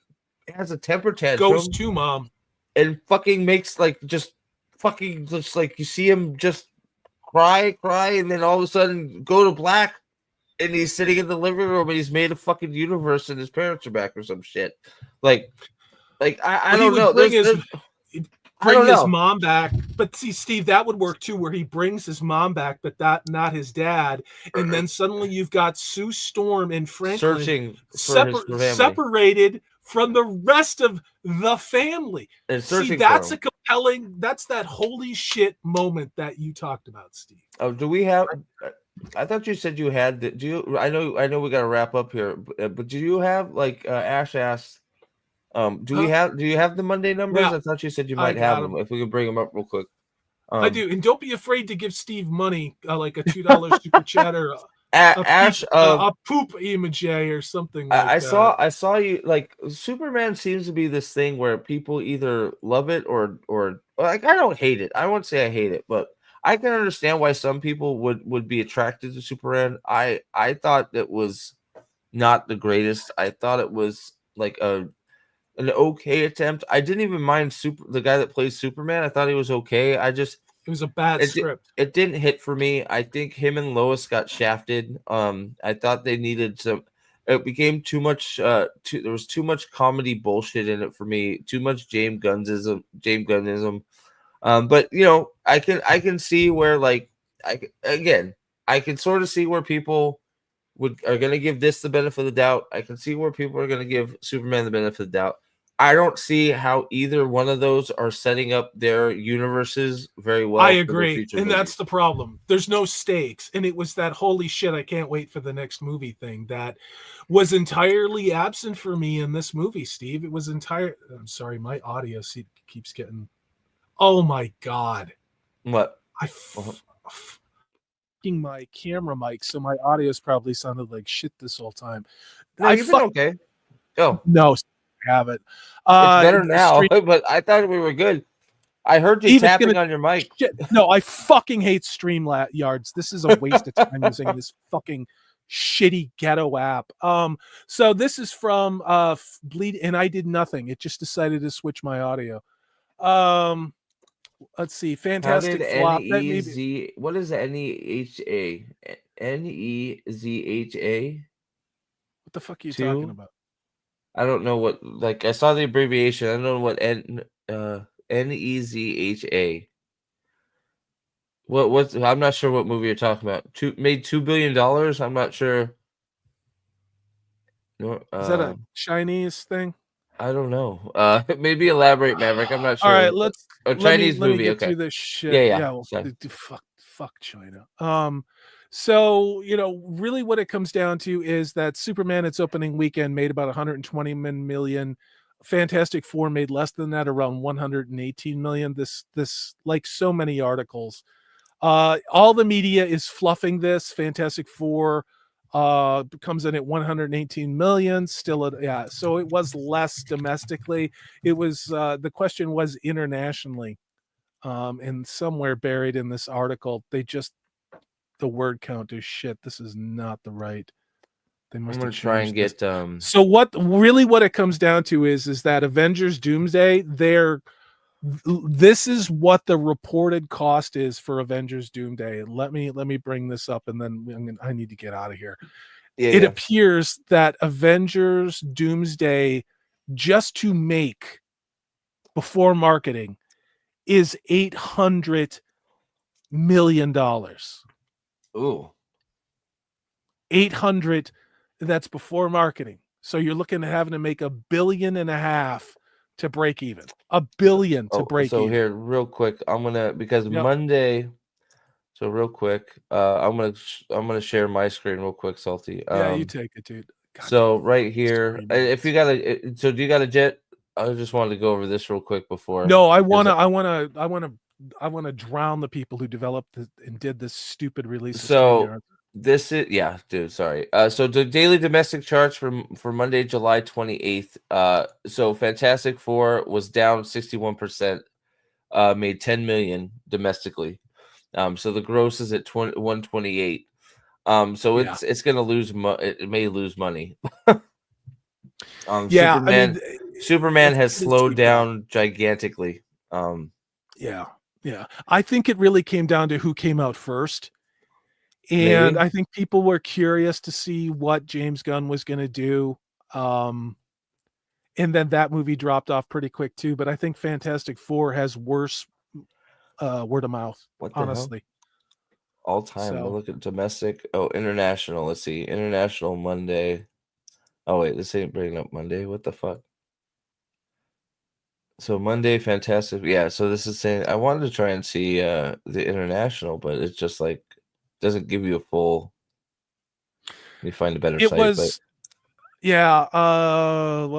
has a temper tantrum, goes to mom, and fucking makes like just like you see him just cry, and then all of a sudden go to black, and he's sitting in the living room and he's made a fucking universe and his parents are back or some shit. Like I don't know. Bring his mom back, but see, Steve, that would work too, where he brings his mom back, but not his dad, and then suddenly you've got Sue Storm and Franklin searching for separated from the rest of the family. See, that's a compelling. That's that holy shit moment that you talked about, Steve. Oh, do we have? I thought you said you had. Do you? I know we got to wrap up here, but do you have, like, Ash asked? Do you have the Monday numbers? Yeah. I thought you said you might have them. If we could bring them up real quick. I do, and don't be afraid to give Steve money, like a $2 super chat or Ash, a poop emoji or something like that. I saw you like Superman seems to be this thing where people either love it or like I don't hate it. I won't say I hate it, but I can understand why some people would be attracted to Superman. I thought it was not the greatest. I thought it was like an okay attempt. I didn't even mind the guy that plays Superman. I thought he was okay. It was a bad script. It didn't hit for me. I think him and Lois got shafted. I thought they needed some. It became too much. There was too much comedy bullshit in it for me. Too much James Gunnism. James Gunnism. But you know, I can see where like I can sort of see where people are going to give this the benefit of the doubt. I can see where people are going to give Superman the benefit of the doubt. I don't see how either one of those are setting up their universes very well. I for their agree, future and movies. that's the problem. There's no stakes, and it was that holy shit, I can't wait for the next movie thing that was entirely absent for me in this movie, Steve. It was I'm sorry, my audio keeps getting. Oh my god! What? My camera mic, so my audio's probably sounded like shit this whole time. You've been okay. Go. No, I haven't. It's better now, but I thought we were good. I heard you tapping on your mic. Shit. No, I fucking hate StreamYards. This is a waste of time using this fucking shitty ghetto app. So this is from Bleed, and I did nothing. It just decided to switch my audio. Let's see. Fantastic flop. What is NEHA? NEZHA? What the fuck are you talking about? I don't know what. Like I saw the abbreviation. I don't know what NEZHA. What's? I'm not sure what movie you're talking about. Made $2 billion. I'm not sure. No, is that a Chinese thing? I don't know. Maybe elaborate, Maverick. I'm not sure. All right, let Chinese movie. Let me get through this shit. Yeah. Well, fuck China. So you know, really, what it comes down to is that Superman, its opening weekend, made about 120 million. Fantastic Four made less than that, around 118 million. This, like so many articles, all the media is fluffing this. Fantastic Four comes in at 118 million, still so it was less domestically. It was the question was internationally, and somewhere buried in this article the word count is shit. This is not the right. They must have try and get so what it comes down to is that Avengers Doomsday, this is what the reported cost is for Avengers Doomsday. Let me bring this up, and then I need to get out of here. It appears that Avengers Doomsday, just to make before marketing, is $800 million. Ooh. 800, that's before marketing. So you're looking at having to make $1.5 billion to break even. $1 billion to break even. So here, real quick, I'm gonna Monday. So real quick, I'm gonna share my screen real quick, Salty. Yeah, you take it, dude. God, so right here, if you got so do you got a jet? I just wanted to go over this real quick before. No, I wanna drown the people who developed and did this stupid release. So this is dude. Sorry. So the daily domestic charts for Monday, July 28th. So Fantastic Four was down 61%. Made 10 million domestically. So the gross is at 128. So it's gonna lose. It may lose money. Superman has slowed down gigantically. I think it really came down to who came out first. And I think people were curious to see what James Gunn was going to do. And then that movie dropped off pretty quick too. But I think Fantastic Four has worse word of mouth, honestly. All time. We'll look at domestic. Oh, international. Let's see. International Monday. Oh, wait. This ain't bringing up Monday. What the fuck? So Monday, Fantastic. Yeah. So this is saying I wanted to try and see the international, but it's just like doesn't give you a full. You find a better site. What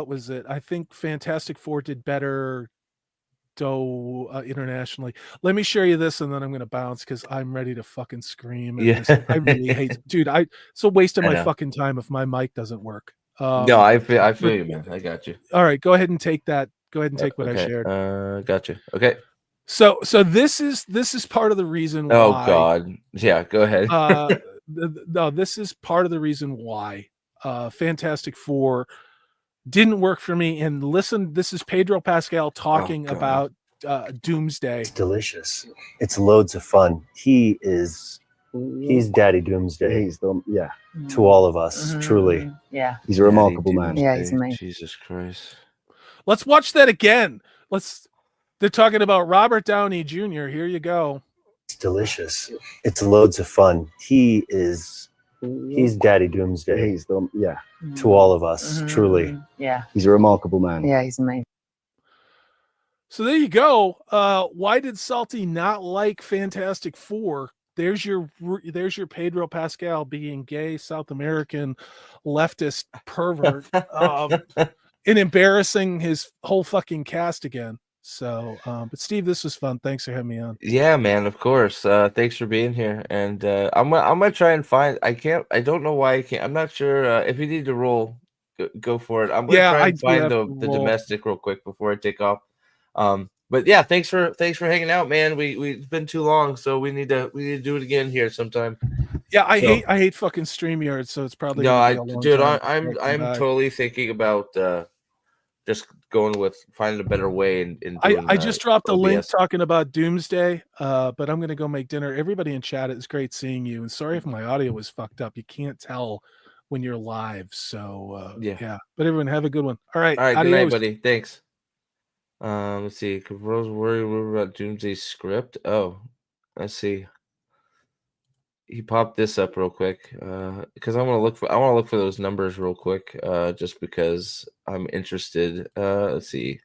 was it? I think Fantastic Four did better internationally. Let me share you this, and then I'm going to bounce because I'm ready to fucking scream. And Yeah. I really hate, dude. It's a waste of I my know. fucking time if my mic doesn't work. No, I feel but- you, man. I got you. all right, go ahead and take that. Go ahead and take what I Okay. shared. Gotcha. Okay. So this is part of the reason Oh why. God. Yeah. Go ahead. No, this is part of the reason why Fantastic Four didn't work for me. And listen, this is Pedro Pascal talking God. about Doomsday. It's delicious. It's loads of fun. He's Daddy Doomsday. He's the yeah. To all of us, truly. Yeah. He's a remarkable man. Yeah, he's amazing. Jesus Christ. Let's watch that again. They're talking about Robert Downey Jr. Here you go. It's delicious. It's loads of fun. He's Daddy Doomsday. He's the yeah. To all of us, truly. Yeah. He's a remarkable man. Yeah, he's amazing. So there you go. Why did Salty not like Fantastic Four? There's your Pedro Pascal being gay, South American, leftist pervert, and embarrassing his whole fucking cast again. So, but Steve, this was fun. Thanks for having me on. Yeah, man. Of course. Thanks for being here. And I'm gonna try and find. I don't know why I can't. I'm not sure if you need to roll. Go for it. I'm gonna try and find the domestic real quick before I take off. But yeah, thanks for hanging out, man. It's been too long, so we need to do it again here sometime. Yeah, I hate fucking StreamYard, so it's probably dude. I'm totally thinking about just going with finding a better way. And I just dropped a OBS. link talking about Doomsday, but I'm gonna go make dinner. Everybody in chat, it's great seeing you, and sorry if my audio was fucked up. You can't tell when you're live, so yeah. But everyone, have a good one. All right, good night, buddy. Thanks. Let's see. Rose worried about Doomsday's script. Oh, let's see. He popped this up real quick because I want to look for those numbers real quick just because I'm interested. Let's see.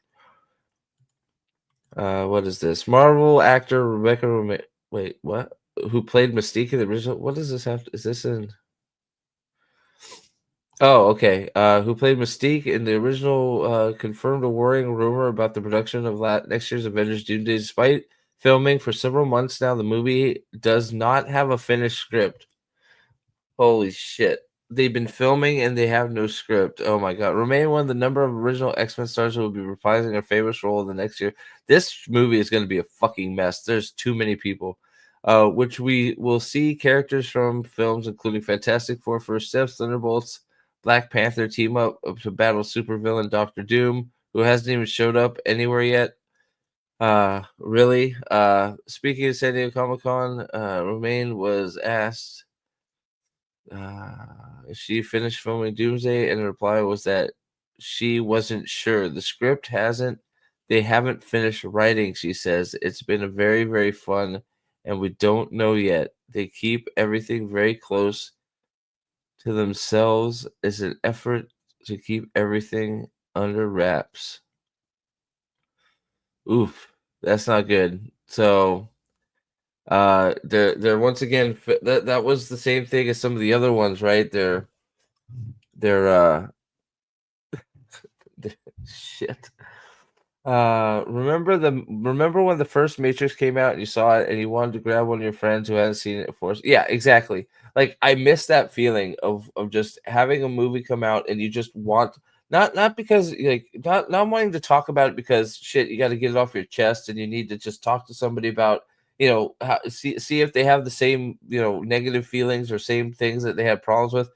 What is this? Marvel actor Rebecca. Wait, what? Who played Mystique in the original? What does this have? Is this in? Oh, okay. Who played Mystique in the original? Confirmed a worrying rumor about the production of next year's Avengers Doomsday. Despite filming for several months now, the movie does not have a finished script. Holy shit. They've been filming and they have no script. Oh my God. Remain one of the number of original X-Men stars who will be reprising their famous role in the next year. This movie is going to be a fucking mess. There's too many people. Which we will see characters from films including Fantastic Four, First Steps, Thunderbolts, Black Panther team up to battle supervillain Dr. Doom, who hasn't even showed up anywhere yet. Really? Speaking of San Diego Comic-Con, Romaine was asked if she finished filming Doomsday, and the reply was that she wasn't sure. The script they haven't finished writing, she says. It's been a very, very fun, and we don't know yet. They keep everything very close to themselves as an effort to keep everything under wraps. Oof, that's not good. So they're once again that was the same thing as some of the other ones, right? They're shit. Remember when the first Matrix came out and you saw it and you wanted to grab one of your friends who hadn't seen it before? Yeah, exactly. Like I miss that feeling of just having a movie come out and you just want not because like not wanting to talk about it because shit, you got to get it off your chest and you need to just talk to somebody about, see if they have the same, negative feelings or same things that they had problems with.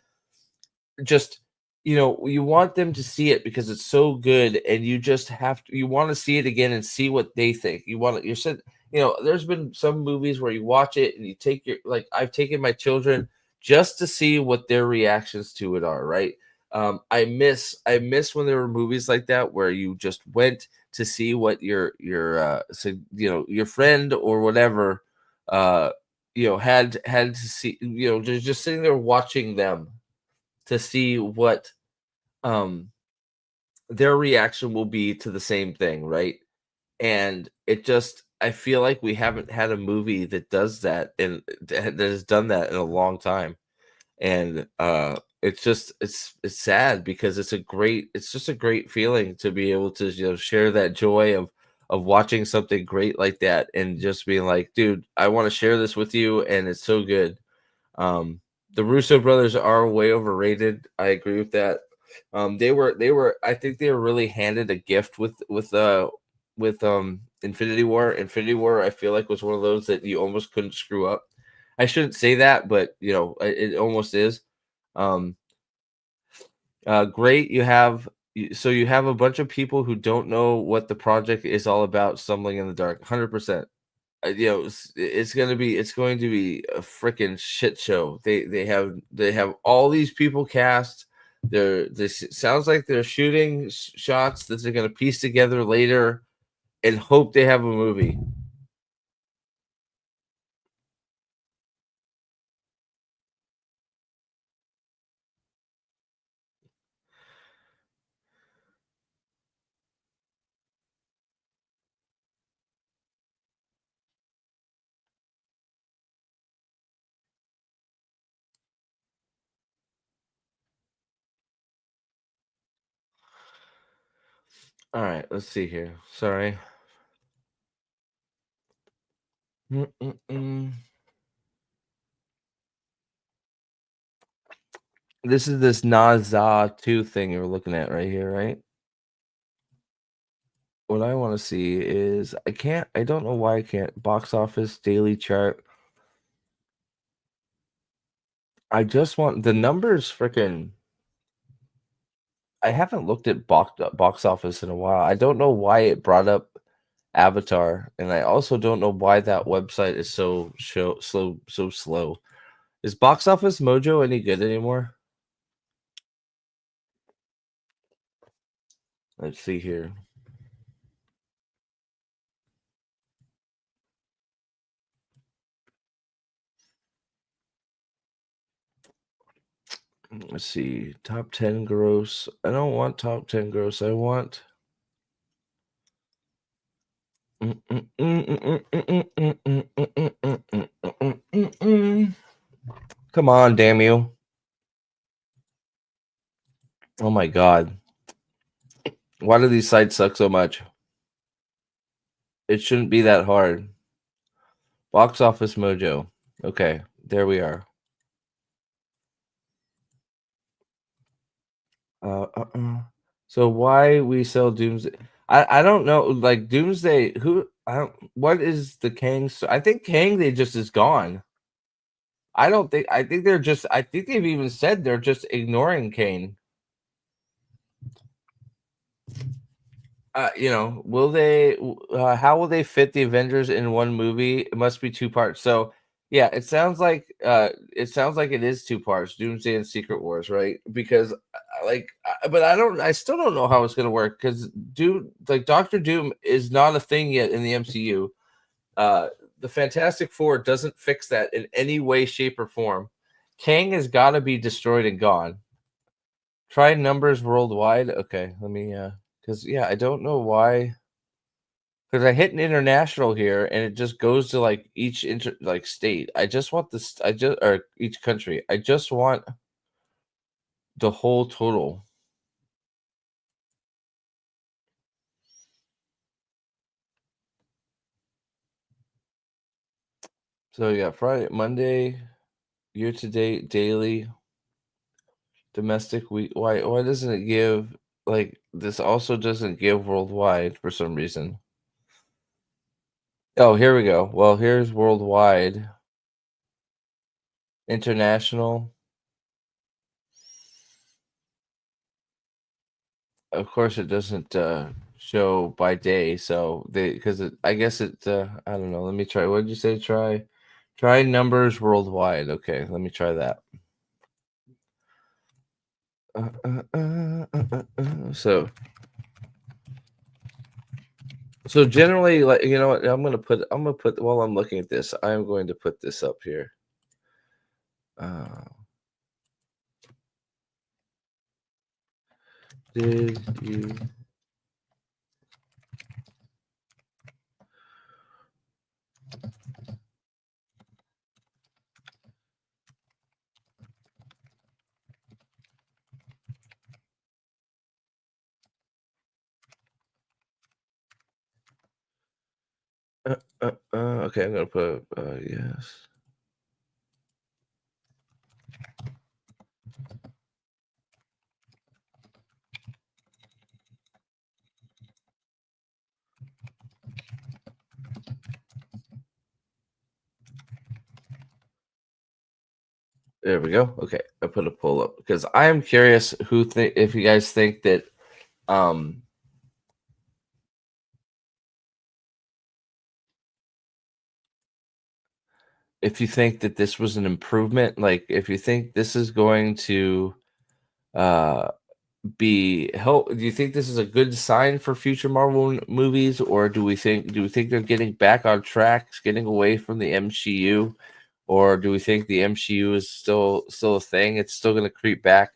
Just, you want them to see it because it's so good, and you just you want to see it again and see what they think. You said, there's been some movies where you watch it and you take I've taken my children just to see what their reactions to it are, right? I miss when there were movies like that where you just went to see what your friend or whatever had to see, just sitting there watching them to see what their reaction will be to the same thing, right? And I feel like we haven't had a movie that does that and that has done that in a long time. And it's sad because it's just a great feeling to be able to share that joy of watching something great like that and just being like, dude, I want to share this with you, and it's so good. The Russo brothers are way overrated. I agree with that. They were I think they were really handed a gift with Infinity War. Infinity War, I feel like, was one of those that you almost couldn't screw up. I shouldn't say that, but you know, it almost is. Um, Great. So you have a bunch of people who don't know what the project is all about, stumbling in the dark. 100%. You know, it's going to be a freaking shit show. They have all these people cast. This sounds like they're shooting shots that they're going to piece together later and hope they have a movie. All right, let's see here. Sorry. Mm-mm-mm. This is this Naza 2 thing you're looking at right here, right? What I want to see is I don't know why I can't box office daily chart. I just want the numbers freaking I haven't looked at box office in a while. I don't know why it brought up Avatar, and I also don't know why that website is so slow. Is Box Office Mojo any good anymore? Let's see here. Let's see. Top 10 gross. I don't want top 10 gross. I want Come on, damn you. Oh my god. Why do these sites suck so much? It shouldn't be that hard. Box Office Mojo. Okay, there we are. So why we sell Doomsday? I don't know. Like Doomsday, what is the Kang? I think Kang they just is gone. I think they're just. I think they've even said they're just ignoring Kane. You know, will they? How will they fit the Avengers in one movie? It must be two parts. So yeah, it sounds like it is two parts, Doomsday and Secret Wars, right? Because but I still don't know how it's gonna work because Doctor Doom is not a thing yet in the MCU. The Fantastic Four doesn't fix that in any way, shape, or form. Kang has got to be destroyed and gone. Try numbers worldwide. Okay, let me because yeah, I don't know why. Because I hit an international here and it just goes to like each state. I just want this. Or each country. I just want the whole total. So yeah, Friday, Monday, year to date, daily, domestic week. Why doesn't it give like this? Also doesn't give worldwide for some reason. Oh, here we go. Well, here's worldwide, international. Of course, it doesn't show by day, so I guess I don't know. Let me try. What did you say? Try numbers worldwide. Okay, let me try that. So generally, like you know what, I'm gonna put while I'm looking at this, I'm going to put this up here. Did you Okay, I'm gonna put yes. There we go. Okay, I put a poll up because I am curious if you guys think that um if you think that this was an improvement, like if you think this is going to uh be help, do you think this is a good sign for future Marvel movies, or do we think they're getting back on track, getting away from the MCU, or do we think the MCU is still a thing? It's still going to creep back.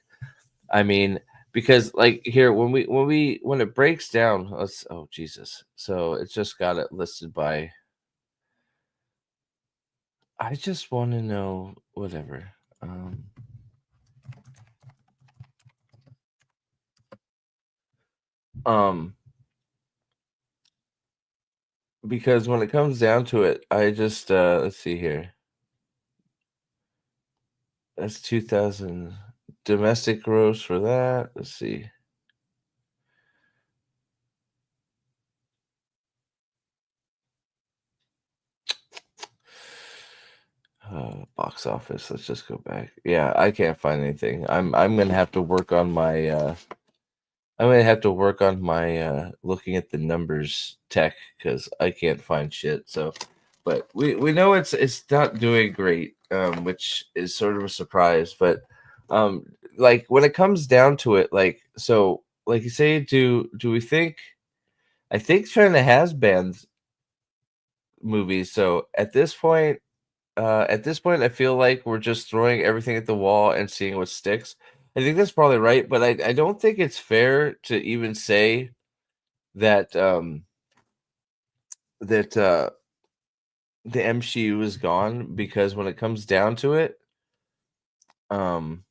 I mean, because like here when it breaks down, oh Jesus, so it's just got it listed by. I just want to know whatever. Um, because when it comes down to it, I just let's see here. That's 2000 domestic gross for that. Let's see. Box office. Let's just go back. Yeah, I can't find anything. I'm gonna have to work on my looking at the numbers tech because I can't find shit. So, but we know it's not doing great, which is sort of a surprise. But like when it comes down to it, like so, like you say, do we think? I think China has banned movies. So at this point, I feel like we're just throwing everything at the wall and seeing what sticks. I think that's probably right, but I don't think it's fair to even say that that the MCU is gone because when it comes down to it, um,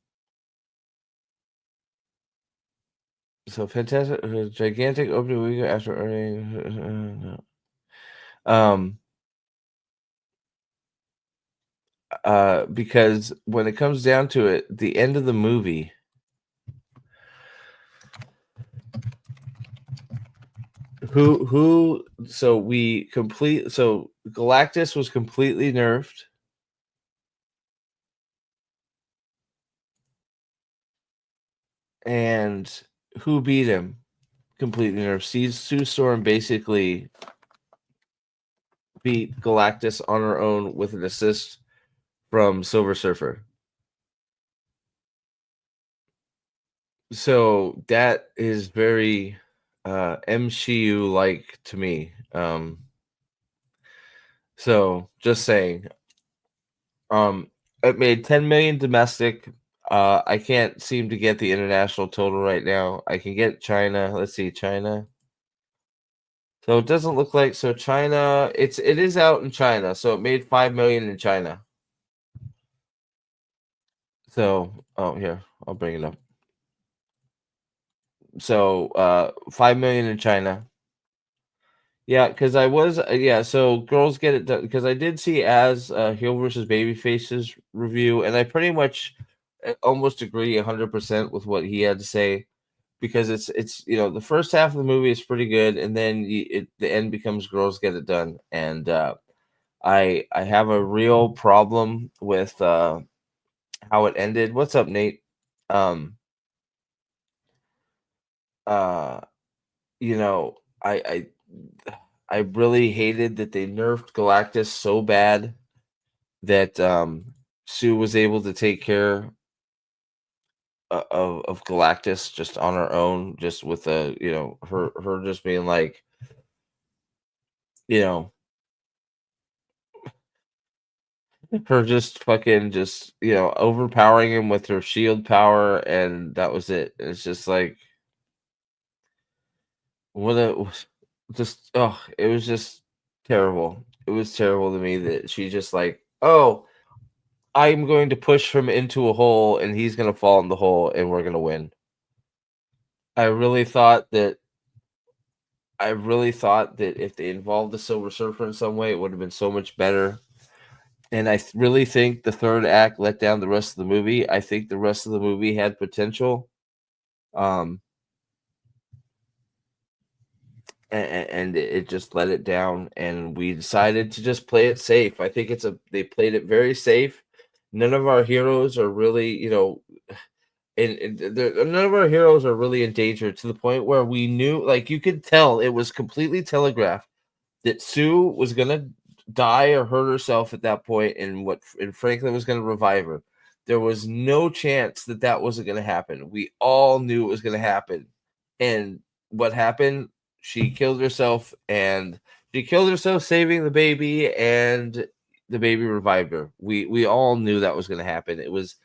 so fantastic, gigantic opening week after earning, um, because when it comes down to it, the end of the movie. So Galactus was completely nerfed. And who beat him? Completely nerfed. Sue Storm basically beat Galactus on her own with an assist from Silver Surfer. So that is very MCU like to me. So just saying. It made 10 million domestic. I can't seem to get the international total right now. I can get China. Let's see, China. So it doesn't look like China. It is out in China. So it made 5 million in China. So here I'll bring it up. So 5 million in China. Yeah, because I was So girls get it done because I did see as Heel versus Babyface's review, and I pretty much almost agree 100% with what he had to say because it's the first half of the movie is pretty good, and then the end becomes girls get it done, and I have a real problem with how it ended. What's up, Nate? Um, uh, you know, I really hated that they nerfed Galactus so bad that Sue was able to take care of Galactus just on her own, just with her just being like, you know, her just fucking just overpowering him with her shield power, and that was it. It's just like what a just it was just terrible. It was terrible to me that she just like, oh, I'm going to push him into a hole and he's going to fall in the hole and we're going to win. I really thought that I really thought that if they involved the Silver Surfer in some way, it would have been so much better. And I really think the third act let down the rest of the movie. I think the rest of the movie had potential. Um, and it just let it down, and we decided to just play it safe. I think they played it very safe. None of our heroes are really, none of our heroes are really in danger, to the point where we knew, like, you could tell it was completely telegraphed that Sue was gonna die or hurt herself at that point, and Franklin was gonna revive her. There was no chance that that wasn't gonna happen. We all knew it was gonna happen, and what happened? She killed herself, and she killed herself saving the baby, and the baby revived her. We all knew that was gonna happen. It was,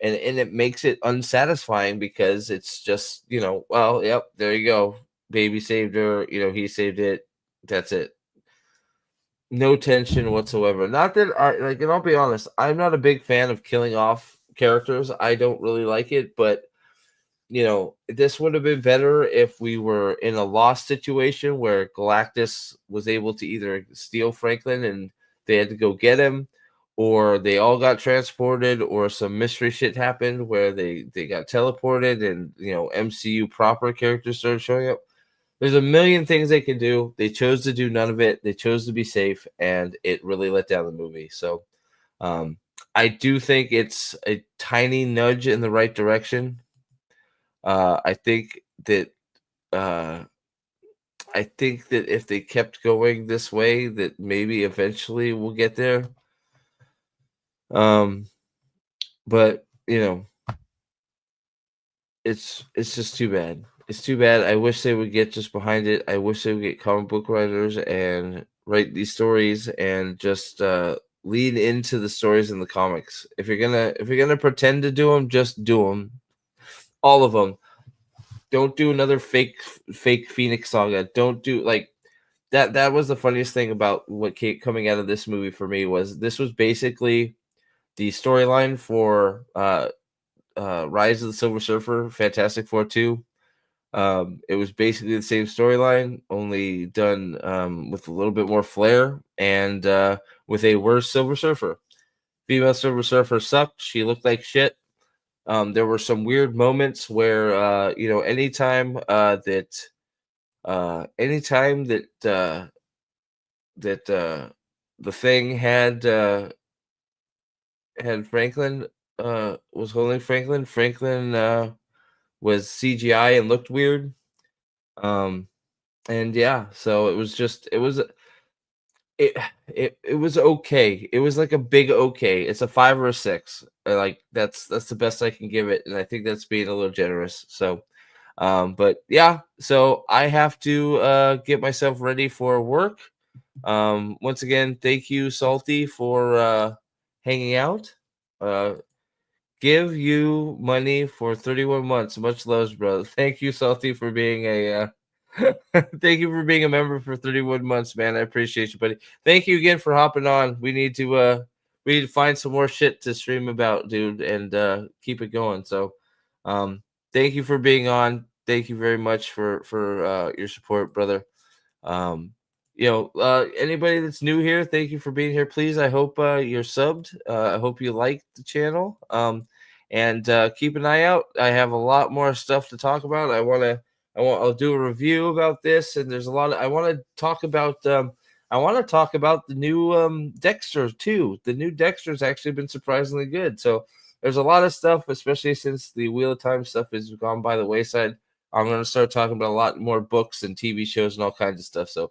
and it makes it unsatisfying because it's just, well, yep, there you go. Baby saved her, he saved it. That's it. No tension whatsoever. Not that and I'll be honest, I'm not a big fan of killing off characters. I don't really like it, but this would have been better if we were in a lost situation where Galactus was able to either steal Franklin and they had to go get him, or they all got transported, or some mystery shit happened where they got teleported, and MCU proper characters started showing up. There's a million things they could do. They chose to do none of it. They chose to be safe, and it really let down the movie. So I do think it's a tiny nudge in the right direction. I think that if they kept going this way, that maybe eventually we'll get there. But it's just too bad. It's too bad. I wish they would get just behind it. I wish they would get comic book writers and write these stories and just lead into the stories in the comics. If you're gonna pretend to do them, just do them, all of them. Don't do another fake Phoenix Saga. Don't do like that. That was the funniest thing about what came coming out of this movie for me. Was this was basically the storyline for Rise of the Silver Surfer, Fantastic Four 2. It was basically the same storyline, only done with a little bit more flair and with a worse Silver Surfer. Female Silver Surfer sucked. She looked like shit. There were some weird moments where anytime that the Thing had Franklin, was holding Franklin. Franklin was CGI and looked weird. And yeah, so it was okay. It was like a big okay. It's a 5 or a 6. Like that's the best I can give it, and I think that's being a little generous. So, but yeah, so I have to get myself ready for work. Once again, thank you, Salty, for hanging out. Give you money for 31 months. Much love, brother. Thank you, Salty, for being a thank you for being a member for 31 months, man. I appreciate you, buddy. Thank you again for hopping on. We need to find some more shit to stream about, dude, and keep it going. So thank you for being on. Thank you very much for your support, brother. Anybody that's new here, thank you for being here. Please, I hope you're subbed. I hope you like the channel. And keep an eye out. I have a lot more stuff to talk about. I'll do a review about this, and there's a lot of, I want to talk about the new Dexter too. The new Dexter's actually been surprisingly good. So there's a lot of stuff, especially since the Wheel of Time stuff has gone by the wayside. I'm going to start talking about a lot more books and TV shows and all kinds of stuff. So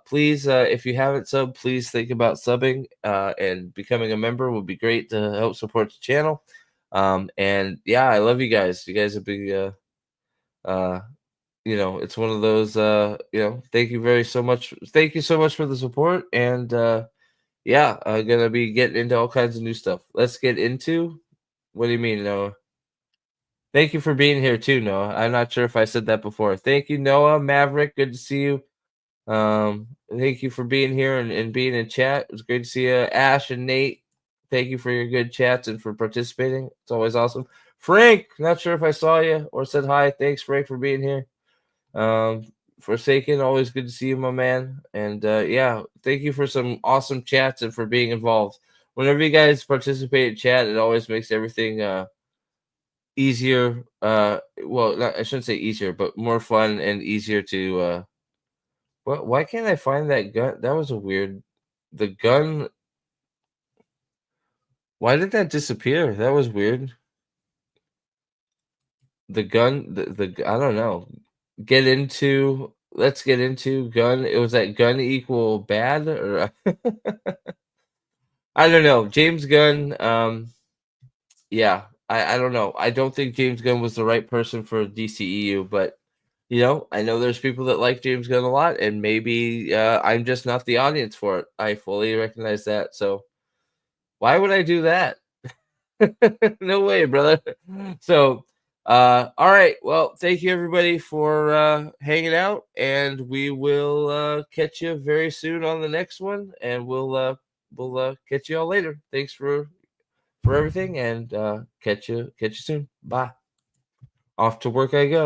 please, if you haven't subbed, please think about subbing, and becoming a member would be great to help support the channel. And yeah, I love you guys. You guys are big, it's one of those, thank you so much. Thank you so much for the support. And yeah, I'm going to be getting into all kinds of new stuff. Let's get into, what do you mean, Noah? Thank you for being here too, Noah. I'm not sure if I said that before. Thank you, Noah, Maverick. Good to see you. Thank you for being here and being in chat. It was great to see you. Ash and Nate, thank you for your good chats and for participating. It's always awesome. Frank, not sure if I saw you or said hi. Thanks, Frank, for being here. Forsaken, always good to see you, my man. And yeah, thank you for some awesome chats and for being involved. Whenever you guys participate in chat, it always makes everything easier. Well, not, I shouldn't say easier, but more fun and easier to. Why can't I find that gun? That was a weird. The gun. Why did that disappear? That was weird. The gun. The I don't know. Let's get into gun. It was that gun equal bad or I don't know. James Gunn. Yeah, I don't know. I don't think James Gunn was the right person for DCEU, but I know there's people that like James Gunn a lot, and maybe I'm just not the audience for it. I fully recognize that. So why would I do that? No way, brother. So, all right. Well, thank you everybody for hanging out, and we will catch you very soon on the next one, and we'll catch you all later. Thanks for everything, and catch you soon. Bye. Off to work I go.